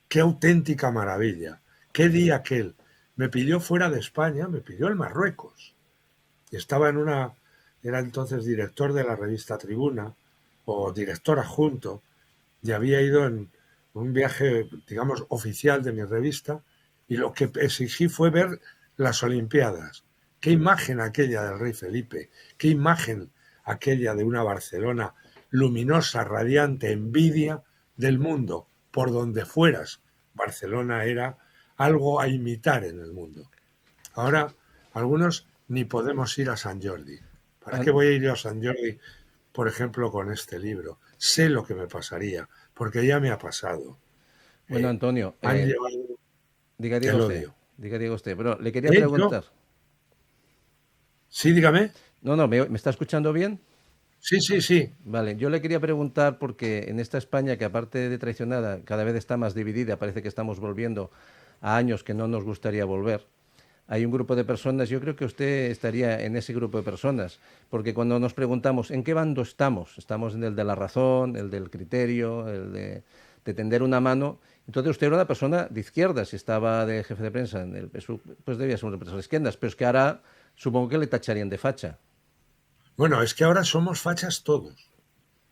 ¡Qué auténtica maravilla! ¡Qué día aquel! Me pidió fuera de España, me pidió en Marruecos. Y estaba era entonces director de la revista Tribuna, o director adjunto, y había ido en un viaje, digamos, oficial de mi revista, y lo que exigí fue ver las Olimpiadas. Qué imagen aquella del rey Felipe, qué imagen aquella de una Barcelona luminosa, radiante, envidia del mundo, por donde fueras. Barcelona era algo a imitar en el mundo. Ahora, algunos ni podemos ir a Sant Jordi. ¿Para qué voy a ir a Sant Jordi, por ejemplo, con este libro? Sé lo que me pasaría, porque ya me ha pasado. Bueno, Antonio, diga usted, pero le quería preguntar. ¿No? Sí, dígame. No, ¿me está escuchando bien? Sí. Vale, yo le quería preguntar porque en esta España, que aparte de traicionada, cada vez está más dividida, parece que estamos volviendo a años que no nos gustaría volver. Hay un grupo de personas, yo creo que usted estaría en ese grupo de personas, porque cuando nos preguntamos en qué bando estamos en el de la razón, el del criterio, el de tender una mano. Entonces usted era una persona de izquierda, si estaba de jefe de prensa en el PSUV, pues debía ser una persona de izquierdas, pero es que ahora supongo que le tacharían de facha. Bueno, es que ahora somos fachas todos.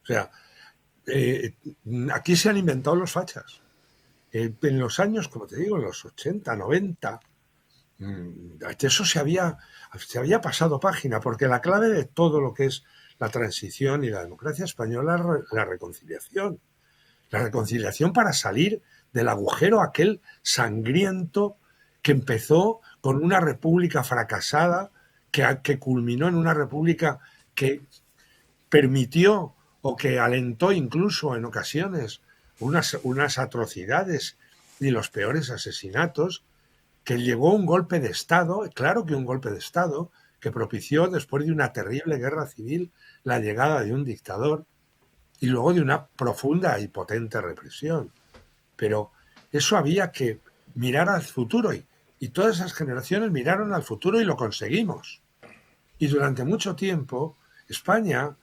O sea, aquí se han inventado los fachas. En los años, como te digo, en los 80, 90, eso se había pasado página, porque la clave de todo lo que es la transición y la democracia española la reconciliación. La reconciliación para salir del agujero aquel sangriento que empezó con una república fracasada, que culminó en una república que permitió o que alentó incluso en ocasiones unas atrocidades y los peores asesinatos, que llegó un golpe de Estado, claro que un golpe de Estado, que propició después de una terrible guerra civil la llegada de un dictador y luego de una profunda y potente represión. Pero eso había que mirar al futuro y todas esas generaciones miraron al futuro y lo conseguimos. Y durante mucho tiempo España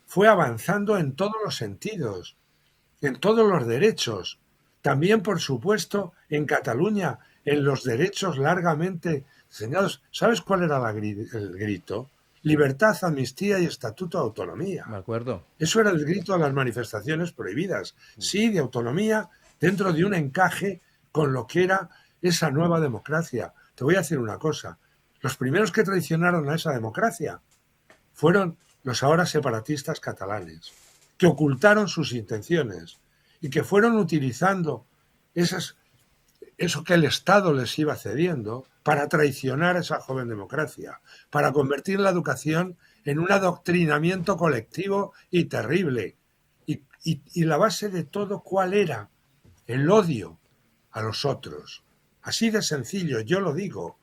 fue avanzando en todos los sentidos, en todos los derechos. También, por supuesto, en Cataluña, en los derechos largamente señalados. ¿Sabes cuál era el grito? Libertad, amnistía y estatuto de autonomía. De acuerdo. Eso era el grito de las manifestaciones prohibidas. Sí, de autonomía dentro de un encaje con lo que era esa nueva democracia. Te voy a decir una cosa. Los primeros que traicionaron a esa democracia fueron los ahora separatistas catalanes, que ocultaron sus intenciones y que fueron utilizando eso que el Estado les iba cediendo para traicionar a esa joven democracia, para convertir la educación en un adoctrinamiento colectivo y terrible. Y la base de todo, ¿cuál era? El odio a los otros. Así de sencillo, yo lo digo.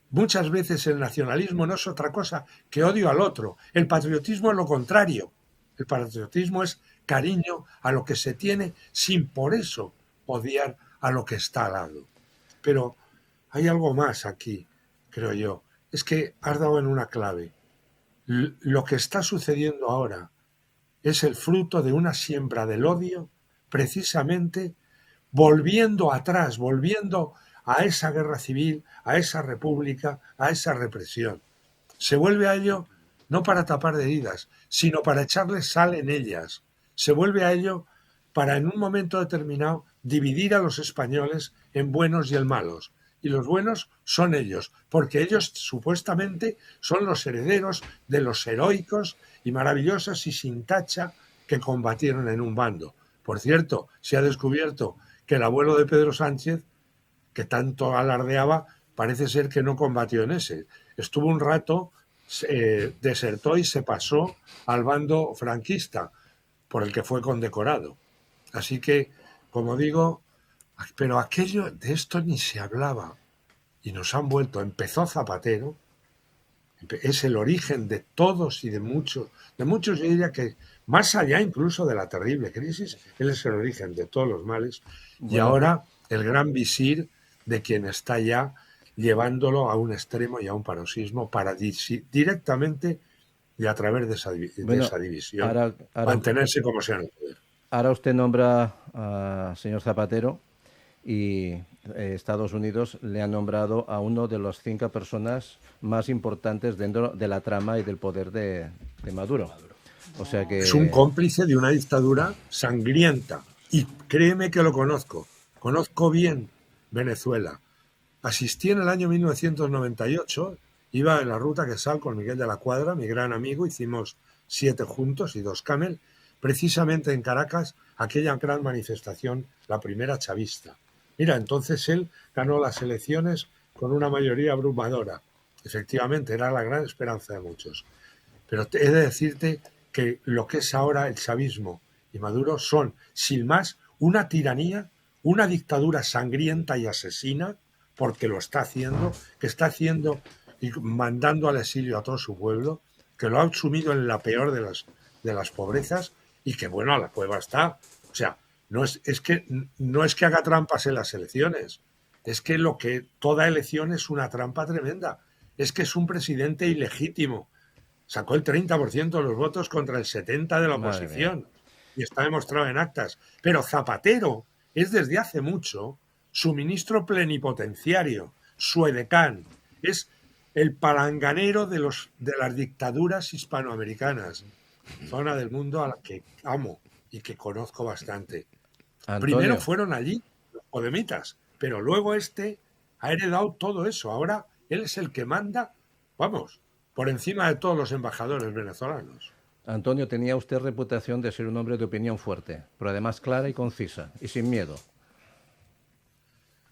Muchas veces el nacionalismo no es otra cosa que odio al otro. El patriotismo es lo contrario. El patriotismo es cariño a lo que se tiene sin por eso odiar a lo que está al lado. Pero hay algo más aquí, creo yo. Es que has dado en una clave. Lo que está sucediendo ahora es el fruto de una siembra del odio, precisamente volviendo atrás, volviendo a esa guerra civil, a esa república, a esa represión. Se vuelve a ello no para tapar heridas, sino para echarle sal en ellas. Se vuelve a ello para, en un momento determinado, dividir a los españoles en buenos y en malos. Y los buenos son ellos, porque ellos supuestamente son los herederos de los heroicos y maravillosos y sin tacha que combatieron en un bando. Por cierto, se ha descubierto que el abuelo de Pedro Sánchez, que tanto alardeaba, parece ser que no combatió en ese. Estuvo un rato, desertó y se pasó al bando franquista, por el que fue condecorado. Así que, como digo, pero aquello de esto ni se hablaba. Y nos han vuelto, empezó Zapatero, es el origen de todos y de muchos, yo diría que más allá incluso de la terrible crisis, él es el origen de todos los males. Bueno. Y ahora el gran visir de quien está ya llevándolo a un extremo y a un paroxismo para directamente y a través de esa división ahora, mantenerse como sea en el poder. Ahora usted nombra al señor Zapatero y Estados Unidos le ha nombrado a uno de las 5 personas más importantes dentro de la trama y del poder de Maduro. O sea que... Es un cómplice de una dictadura sangrienta. Y créeme que lo conozco. Conozco bien Venezuela. Asistí en el año 1998, iba en la ruta Quesal con Miguel de la Cuadra, mi gran amigo, hicimos 7 juntos y 2 camel, precisamente en Caracas, aquella gran manifestación, la primera chavista. Mira, entonces él ganó las elecciones con una mayoría abrumadora. Efectivamente, era la gran esperanza de muchos. Pero he de decirte que lo que es ahora el chavismo y Maduro son, sin más, una tiranía, una dictadura sangrienta y asesina, porque lo está haciendo, que está haciendo y mandando al exilio a todo su pueblo, que lo ha sumido en la peor de las pobrezas y que, bueno, a la cueva está. O sea, no es que haga trampas en las elecciones, es que toda elección es una trampa tremenda. Es que es un presidente ilegítimo. Sacó el 30% de los votos contra el 70% de la oposición. Y está demostrado en actas. Pero Zapatero es desde hace mucho su ministro plenipotenciario, su edecán. Es el palanganero de las dictaduras hispanoamericanas. Zona del mundo a la que amo y que conozco bastante. Antonio. Primero fueron allí los podemitas, pero luego ha heredado todo eso. Ahora él es el que manda, vamos, por encima de todos los embajadores venezolanos. Antonio, tenía usted reputación de ser un hombre de opinión fuerte, pero además clara y concisa, y sin miedo.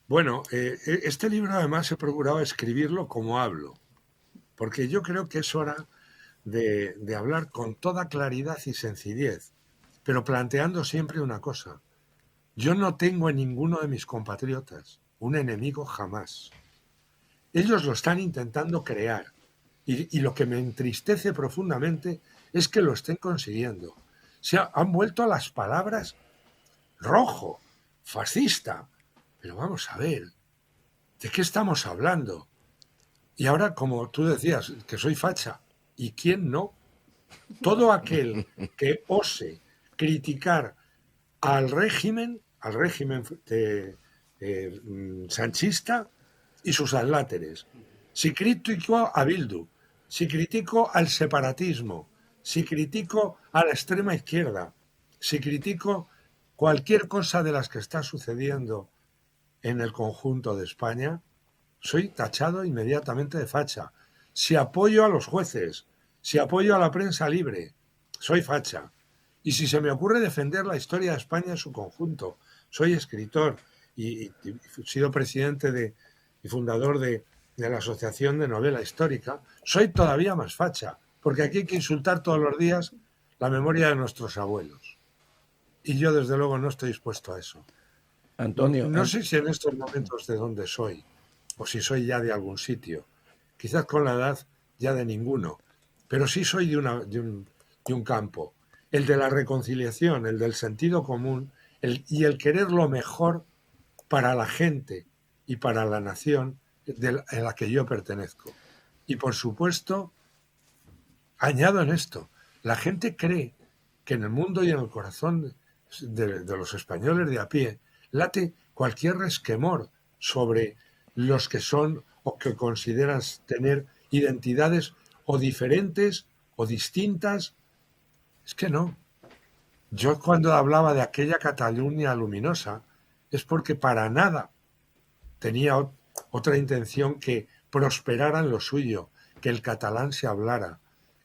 Bueno, este libro además he procurado escribirlo como hablo, porque yo creo que es hora de hablar con toda claridad y sencillez, pero planteando siempre una cosa. Yo no tengo en ninguno de mis compatriotas un enemigo jamás. Ellos lo están intentando crear y lo que me entristece profundamente es que lo estén consiguiendo. Han vuelto a las palabras rojo, fascista. Pero vamos a ver, ¿de qué estamos hablando? Y ahora, como tú decías, que soy facha, ¿y quién no? Todo aquel que ose criticar al régimen sanchista y sus adláteres, si critico a Bildu, si critico al separatismo, si critico a la extrema izquierda, si critico cualquier cosa de las que está sucediendo en el conjunto de España, soy tachado inmediatamente de facha. Si apoyo a los jueces, si apoyo a la prensa libre, soy facha. Y si se me ocurre defender la historia de España en su conjunto, soy escritor y he sido presidente y fundador de la Asociación de Novela Histórica, soy todavía más facha, porque aquí hay que insultar todos los días la memoria de nuestros abuelos. Y yo, desde luego, no estoy dispuesto a eso. Antonio, no sé si en estos momentos de dónde soy, o si soy ya de algún sitio. Quizás con la edad ya de ninguno, pero sí soy de un campo. El de la reconciliación, el del sentido común, y el querer lo mejor para la gente y para la nación a la que yo pertenezco. Y por supuesto, añado en esto, la gente cree que en el mundo y en el corazón de los españoles de a pie late cualquier resquemor sobre los que son o que consideran tener identidades o diferentes o distintas. Es que no. Yo cuando hablaba de aquella Cataluña luminosa es porque para nada tenía otra intención que prosperara en lo suyo, que el catalán se hablara,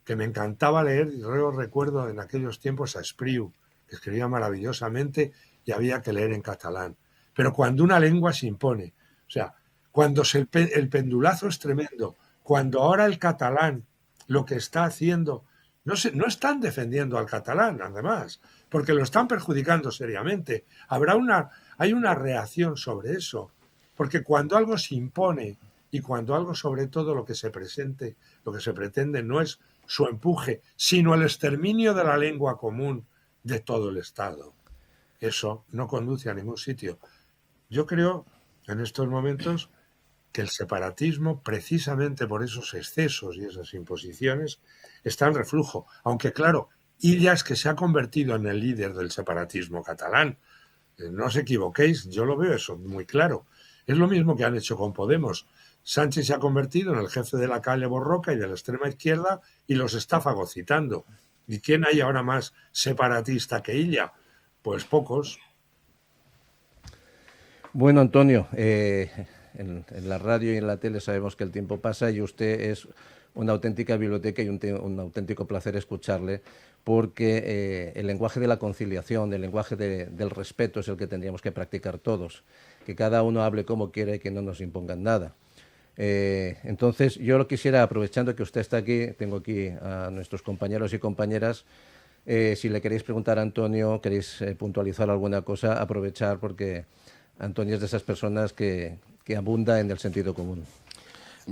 que me encantaba leer, y recuerdo en aquellos tiempos a Espriu, que escribía maravillosamente y había que leer en catalán. Pero cuando una lengua se impone, o sea, cuando el pendulazo es tremendo, cuando ahora el catalán lo que está haciendo, no están defendiendo al catalán, además, porque lo están perjudicando seriamente. Hay una reacción sobre eso, porque cuando algo se impone y cuando algo, sobre todo lo que se pretende no es su empuje, sino el exterminio de la lengua común de todo el Estado. Eso no conduce a ningún sitio. Yo creo, en estos momentos, que el separatismo, precisamente por esos excesos y esas imposiciones, está en reflujo. Aunque, claro, Illas, que se ha convertido en el líder del separatismo catalán. No os equivoquéis, yo lo veo eso muy claro. Es lo mismo que han hecho con Podemos. Sánchez se ha convertido en el jefe de la calle Borroca y de la extrema izquierda y los está fagocitando. ¿Y quién hay ahora más separatista que Illa? Pues pocos. Bueno, Antonio, en la radio y en la tele sabemos que el tiempo pasa y usted es una auténtica biblioteca y un auténtico placer escucharle, porque el lenguaje de la conciliación, el lenguaje del respeto es el que tendríamos que practicar todos, que cada uno hable como quiera y que no nos impongan nada. Entonces, yo lo quisiera, aprovechando que usted está aquí, tengo aquí a nuestros compañeros y compañeras, si le queréis preguntar a Antonio, queréis puntualizar alguna cosa, aprovechar, porque Antonio es de esas personas que abunda en el sentido común.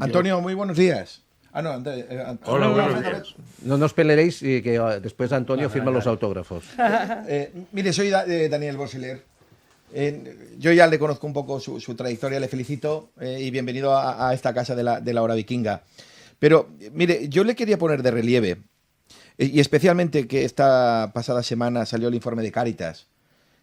Antonio, muy buenos días. Hola, buenos días. No os peleéis y que después Antonio firma los autógrafos. Mire, soy Daniel Bossiler. Yo ya le conozco un poco su trayectoria, le felicito y bienvenido a esta casa de la hora vikinga. Pero, mire, yo le quería poner de relieve, y especialmente que esta pasada semana salió el informe de Cáritas,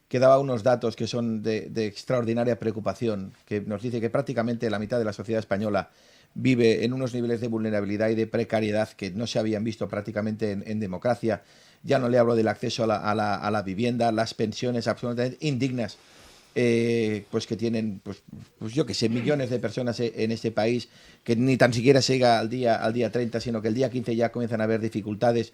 que daba unos datos que son de extraordinaria preocupación, que nos dice que prácticamente la mitad de la sociedad española vive en unos niveles de vulnerabilidad y de precariedad que no se habían visto prácticamente en democracia. Ya no le hablo del acceso a la vivienda, las pensiones absolutamente indignas, pues que tienen, pues yo que sé, millones de personas en este país, que ni tan siquiera se llega al día 30, sino que el día 15 ya comienzan a haber dificultades.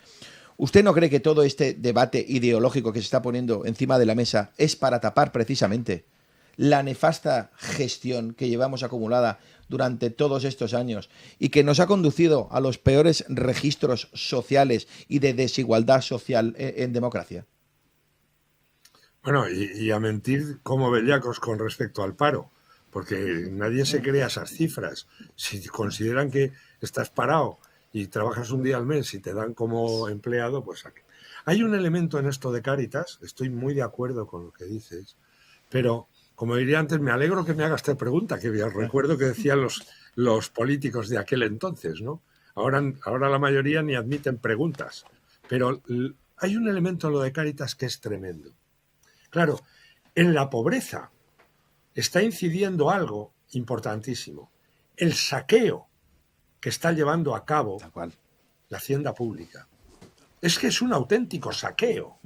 ¿Usted no cree que todo este debate ideológico que se está poniendo encima de la mesa es para tapar precisamente la nefasta gestión que llevamos acumulada durante todos estos años y que nos ha conducido a los peores registros sociales y de desigualdad social en democracia? Bueno, y a mentir como bellacos con respecto al paro, porque nadie se crea esas cifras. Si consideran que estás parado y trabajas un día al mes y te dan como empleado, pues aquí. Hay un elemento en esto de Cáritas, estoy muy de acuerdo con lo que dices, pero como diría antes, me alegro que me hagas esta pregunta, que recuerdo que decían los políticos de aquel entonces, ¿no? Ahora la mayoría ni admiten preguntas, pero hay un elemento en lo de Cáritas que es tremendo. Claro, en la pobreza está incidiendo algo importantísimo, el saqueo que está llevando a cabo la hacienda pública. Es que es un auténtico saqueo.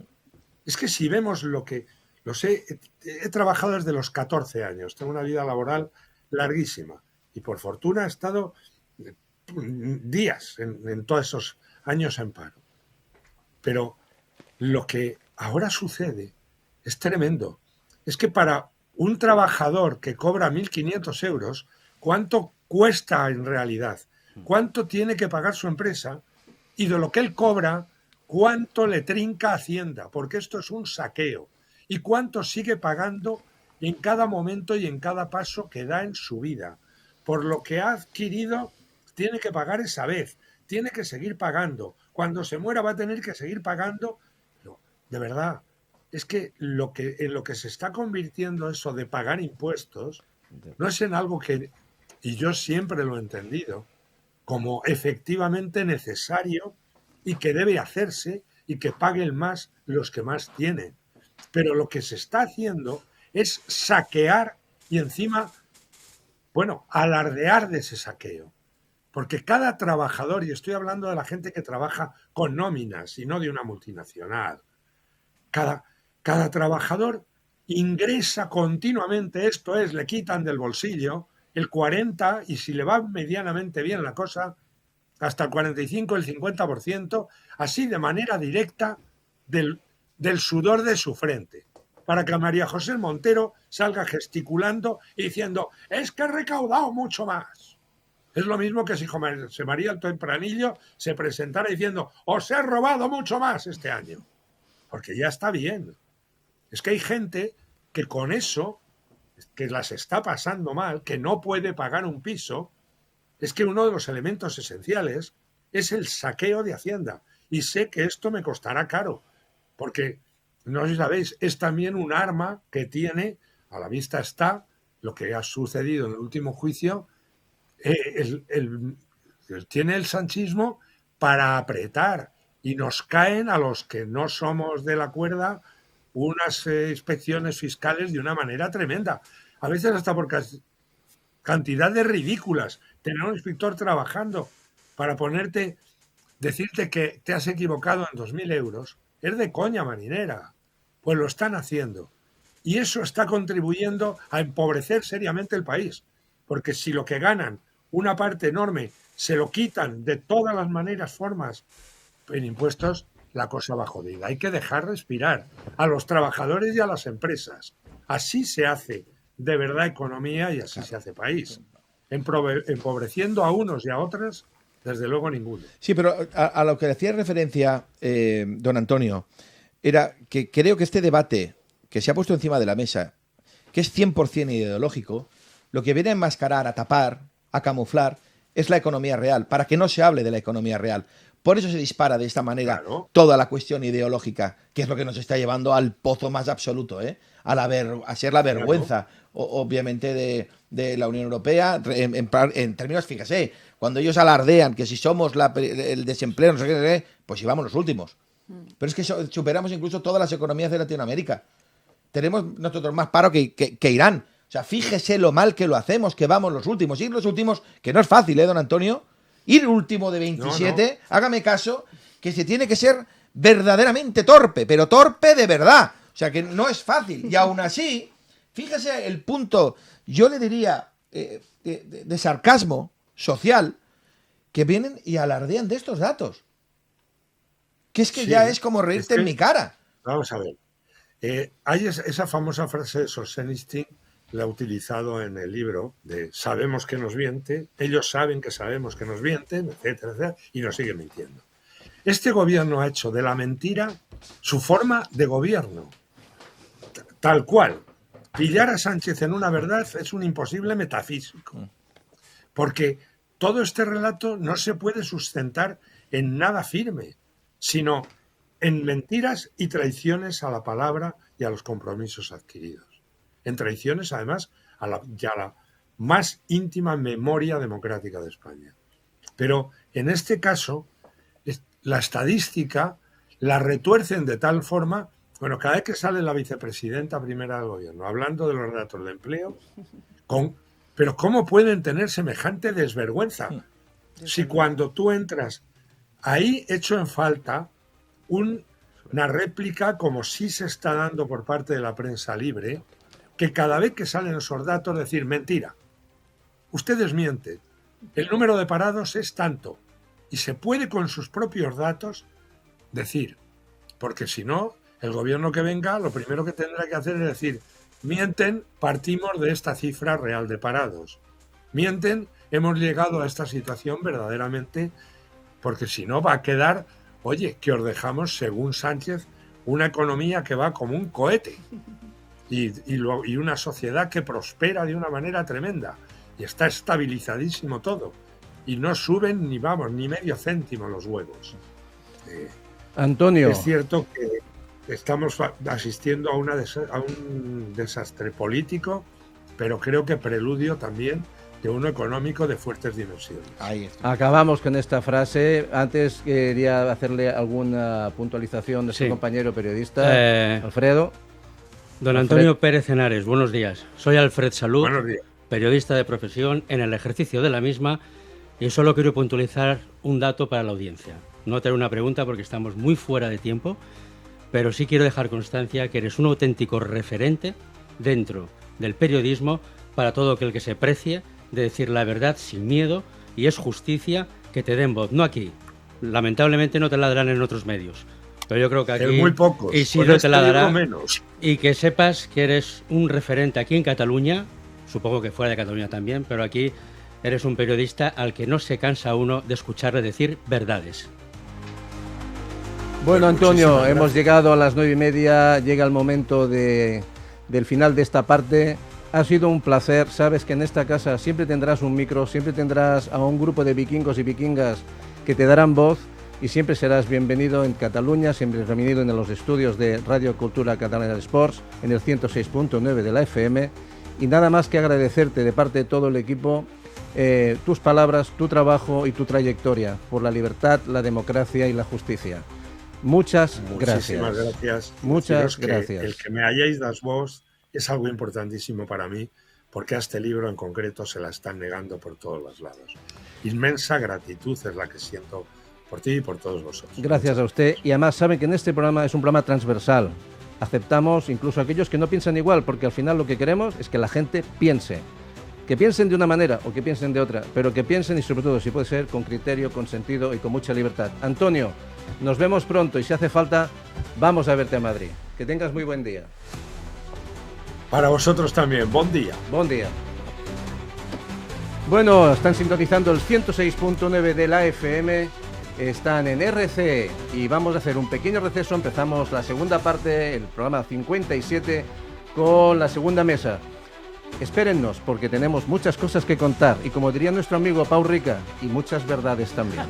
Es que si vemos he trabajado desde los 14 años, tengo una vida laboral larguísima y por fortuna he estado días en todos esos años en paro. Pero lo que ahora sucede es tremendo. Es que para un trabajador que cobra 1.500 euros, ¿cuánto cuesta en realidad? ¿Cuánto tiene que pagar su empresa? Y de lo que él cobra, ¿cuánto le trinca Hacienda? Porque esto es un saqueo. ¿Y cuánto sigue pagando en cada momento y en cada paso que da en su vida? Por lo que ha adquirido, tiene que pagar esa vez, tiene que seguir pagando. Cuando se muera va a tener que seguir pagando. Pero, de verdad, es que en lo que se está convirtiendo eso de pagar impuestos no es en algo que, y yo siempre lo he entendido, como efectivamente necesario y que debe hacerse y que paguen más los que más tienen. Pero lo que se está haciendo es saquear y encima, alardear de ese saqueo. Porque cada trabajador, y estoy hablando de la gente que trabaja con nóminas y no de una multinacional, cada trabajador ingresa continuamente, esto es, le quitan del bolsillo el 40% y si le va medianamente bien la cosa, hasta el 45%, el 50%, así de manera directa del sudor de su frente, para que María José Montero salga gesticulando y diciendo, es que he recaudado mucho más. Es lo mismo que si José María el Tempranillo se presentara diciendo, os he robado mucho más este año. Porque ya está bien. Es que hay gente que con eso, que las está pasando mal, que no puede pagar un piso, es que uno de los elementos esenciales es el saqueo de Hacienda. Y sé que esto me costará caro, porque, no sé si sabéis, es también un arma que tiene, a la vista está, lo que ha sucedido en el último juicio, tiene el sanchismo para apretar y nos caen a los que no somos de la cuerda unas inspecciones fiscales de una manera tremenda. A veces hasta por cantidades ridículas. Tener un inspector trabajando para decirte que te has equivocado en 2.000 euros, es de coña marinera. Pues lo están haciendo. Y eso está contribuyendo a empobrecer seriamente el país. Porque si lo que ganan, una parte enorme, se lo quitan de todas las maneras, formas, en impuestos, la cosa va jodida. Hay que dejar respirar a los trabajadores y a las empresas. Así se hace de verdad economía y así se hace país. Empobreciendo a unos y a otros, desde luego ninguno. Sí, pero a lo que hacía referencia don Antonio, era que creo que este debate que se ha puesto encima de la mesa, que es 100% ideológico, lo que viene a enmascarar, a tapar, a camuflar, es la economía real, para que no se hable de la economía real. Por eso se dispara de esta manera toda la cuestión ideológica, que es lo que nos está llevando al pozo más absoluto, a ser la vergüenza, obviamente, de la Unión Europea, en términos, fíjese, cuando ellos alardean que si somos el desempleo, no sé qué, pues íbamos los últimos. Pero es que superamos incluso todas las economías de Latinoamérica. Tenemos nosotros más paro que Irán. O sea, fíjese lo mal que lo hacemos, que vamos los últimos. Ir los últimos, que no es fácil, don Antonio. Ir último de 27, no. Hágame caso, que se tiene que ser verdaderamente torpe, pero torpe de verdad. O sea, que no es fácil. Y aún así, fíjese el punto, yo le diría, de sarcasmo social, que vienen y alardean de estos datos. Que es que Sí, ya es como reírte es que- en mi cara. Vamos a ver. Hay esa famosa frase de Solzhenitsyn, la ha utilizado en el libro de sabemos que nos miente, ellos saben que sabemos que nos mienten, etcétera, etcétera, y nos siguen mintiendo. Este gobierno ha hecho de la mentira su forma de gobierno. Tal cual. Pillar a Sánchez en una verdad es un imposible metafísico. Porque todo este relato no se puede sustentar en nada firme, sino en mentiras y traiciones a la palabra y a los compromisos adquiridos. En traiciones, además, a la más íntima memoria democrática de España. Pero en este caso, la estadística la retuercen de tal forma, bueno, cada vez que sale la vicepresidenta primera del gobierno hablando de los datos de empleo, pero ¿cómo pueden tener semejante desvergüenza? Si cuando tú entras, ahí echo en falta una réplica como sí se está dando por parte de la prensa libre, que cada vez que salen esos datos decir mentira. Ustedes mienten. El número de parados es tanto. Y se puede con sus propios datos decir. Porque si no, el gobierno que venga lo primero que tendrá que hacer es decir, mienten, partimos de esta cifra real de parados. Mienten, hemos llegado a esta situación verdaderamente, porque si no va a quedar, oye, que os dejamos, según Sánchez, una economía que va como un cohete. Y una sociedad que prospera de una manera tremenda y está estabilizadísimo todo y no suben ni medio céntimo los huevos. Antonio, es cierto que estamos asistiendo a un desastre político, pero creo que preludio también de uno económico de fuertes dimensiones. Ahí está. acabamos con esta frase. Antes quería hacerle alguna puntualización de su compañero periodista, Alfredo. Don Antonio Pérez Henares, buenos días. Soy Alfred Salud, Buenos días. periodista de profesión en el ejercicio de la misma, y solo quiero puntualizar un dato para la audiencia. No tener una pregunta porque estamos muy fuera de tiempo, pero sí quiero dejar constancia que eres un auténtico referente dentro del periodismo para todo aquel que se precie de decir la verdad sin miedo, y es justicia que te den voz, no aquí. Lamentablemente no te la darán en otros medios. Pero yo creo que aquí muy pocos. Isidro te la dará, menos. y que sepas que eres un referente aquí en Cataluña, supongo que fuera de Cataluña también, pero aquí eres un periodista al que no se cansa uno de escucharle decir verdades. Bueno, Antonio, muchísimas hemos gracias. llegado a las 9:30, llega el momento del final de esta parte. Ha sido un placer, sabes que en esta casa siempre tendrás un micro, siempre tendrás a un grupo de vikingos y vikingas que te darán voz, y siempre serás bienvenido en Cataluña, siempre bienvenido en los estudios de Radio Cultura Catalana de Sports, en el 106.9 de la FM, y nada más que agradecerte de parte de todo el equipo tus palabras, tu trabajo y tu trayectoria por la libertad, la democracia y la justicia. Muchas Muchísimas gracias. gracias. Muchas Deciros que gracias. el que me hayáis dado voz es algo importantísimo para mí, porque a este libro en concreto se la están negando por todos los lados. Inmensa gratitud es la que siento por ti y por todos vosotros. Gracias a usted, y además saben que en este programa es un programa transversal. Aceptamos incluso a aquellos que no piensan igual, porque al final lo que queremos es que la gente piense. Que piensen de una manera o que piensen de otra, pero que piensen, y sobre todo, si puede ser, con criterio, con sentido y con mucha libertad. Antonio, nos vemos pronto, y si hace falta, vamos a verte a Madrid. Que tengas muy buen día. Para vosotros también, buen día. Buen día. Bueno, están sintonizando el 106.9 de la FM, están en RCE y vamos a hacer un pequeño receso. Empezamos la segunda parte, el programa 57, con la segunda mesa. Espérennos, porque tenemos muchas cosas que contar y, como diría nuestro amigo Pau Rica, y muchas verdades también.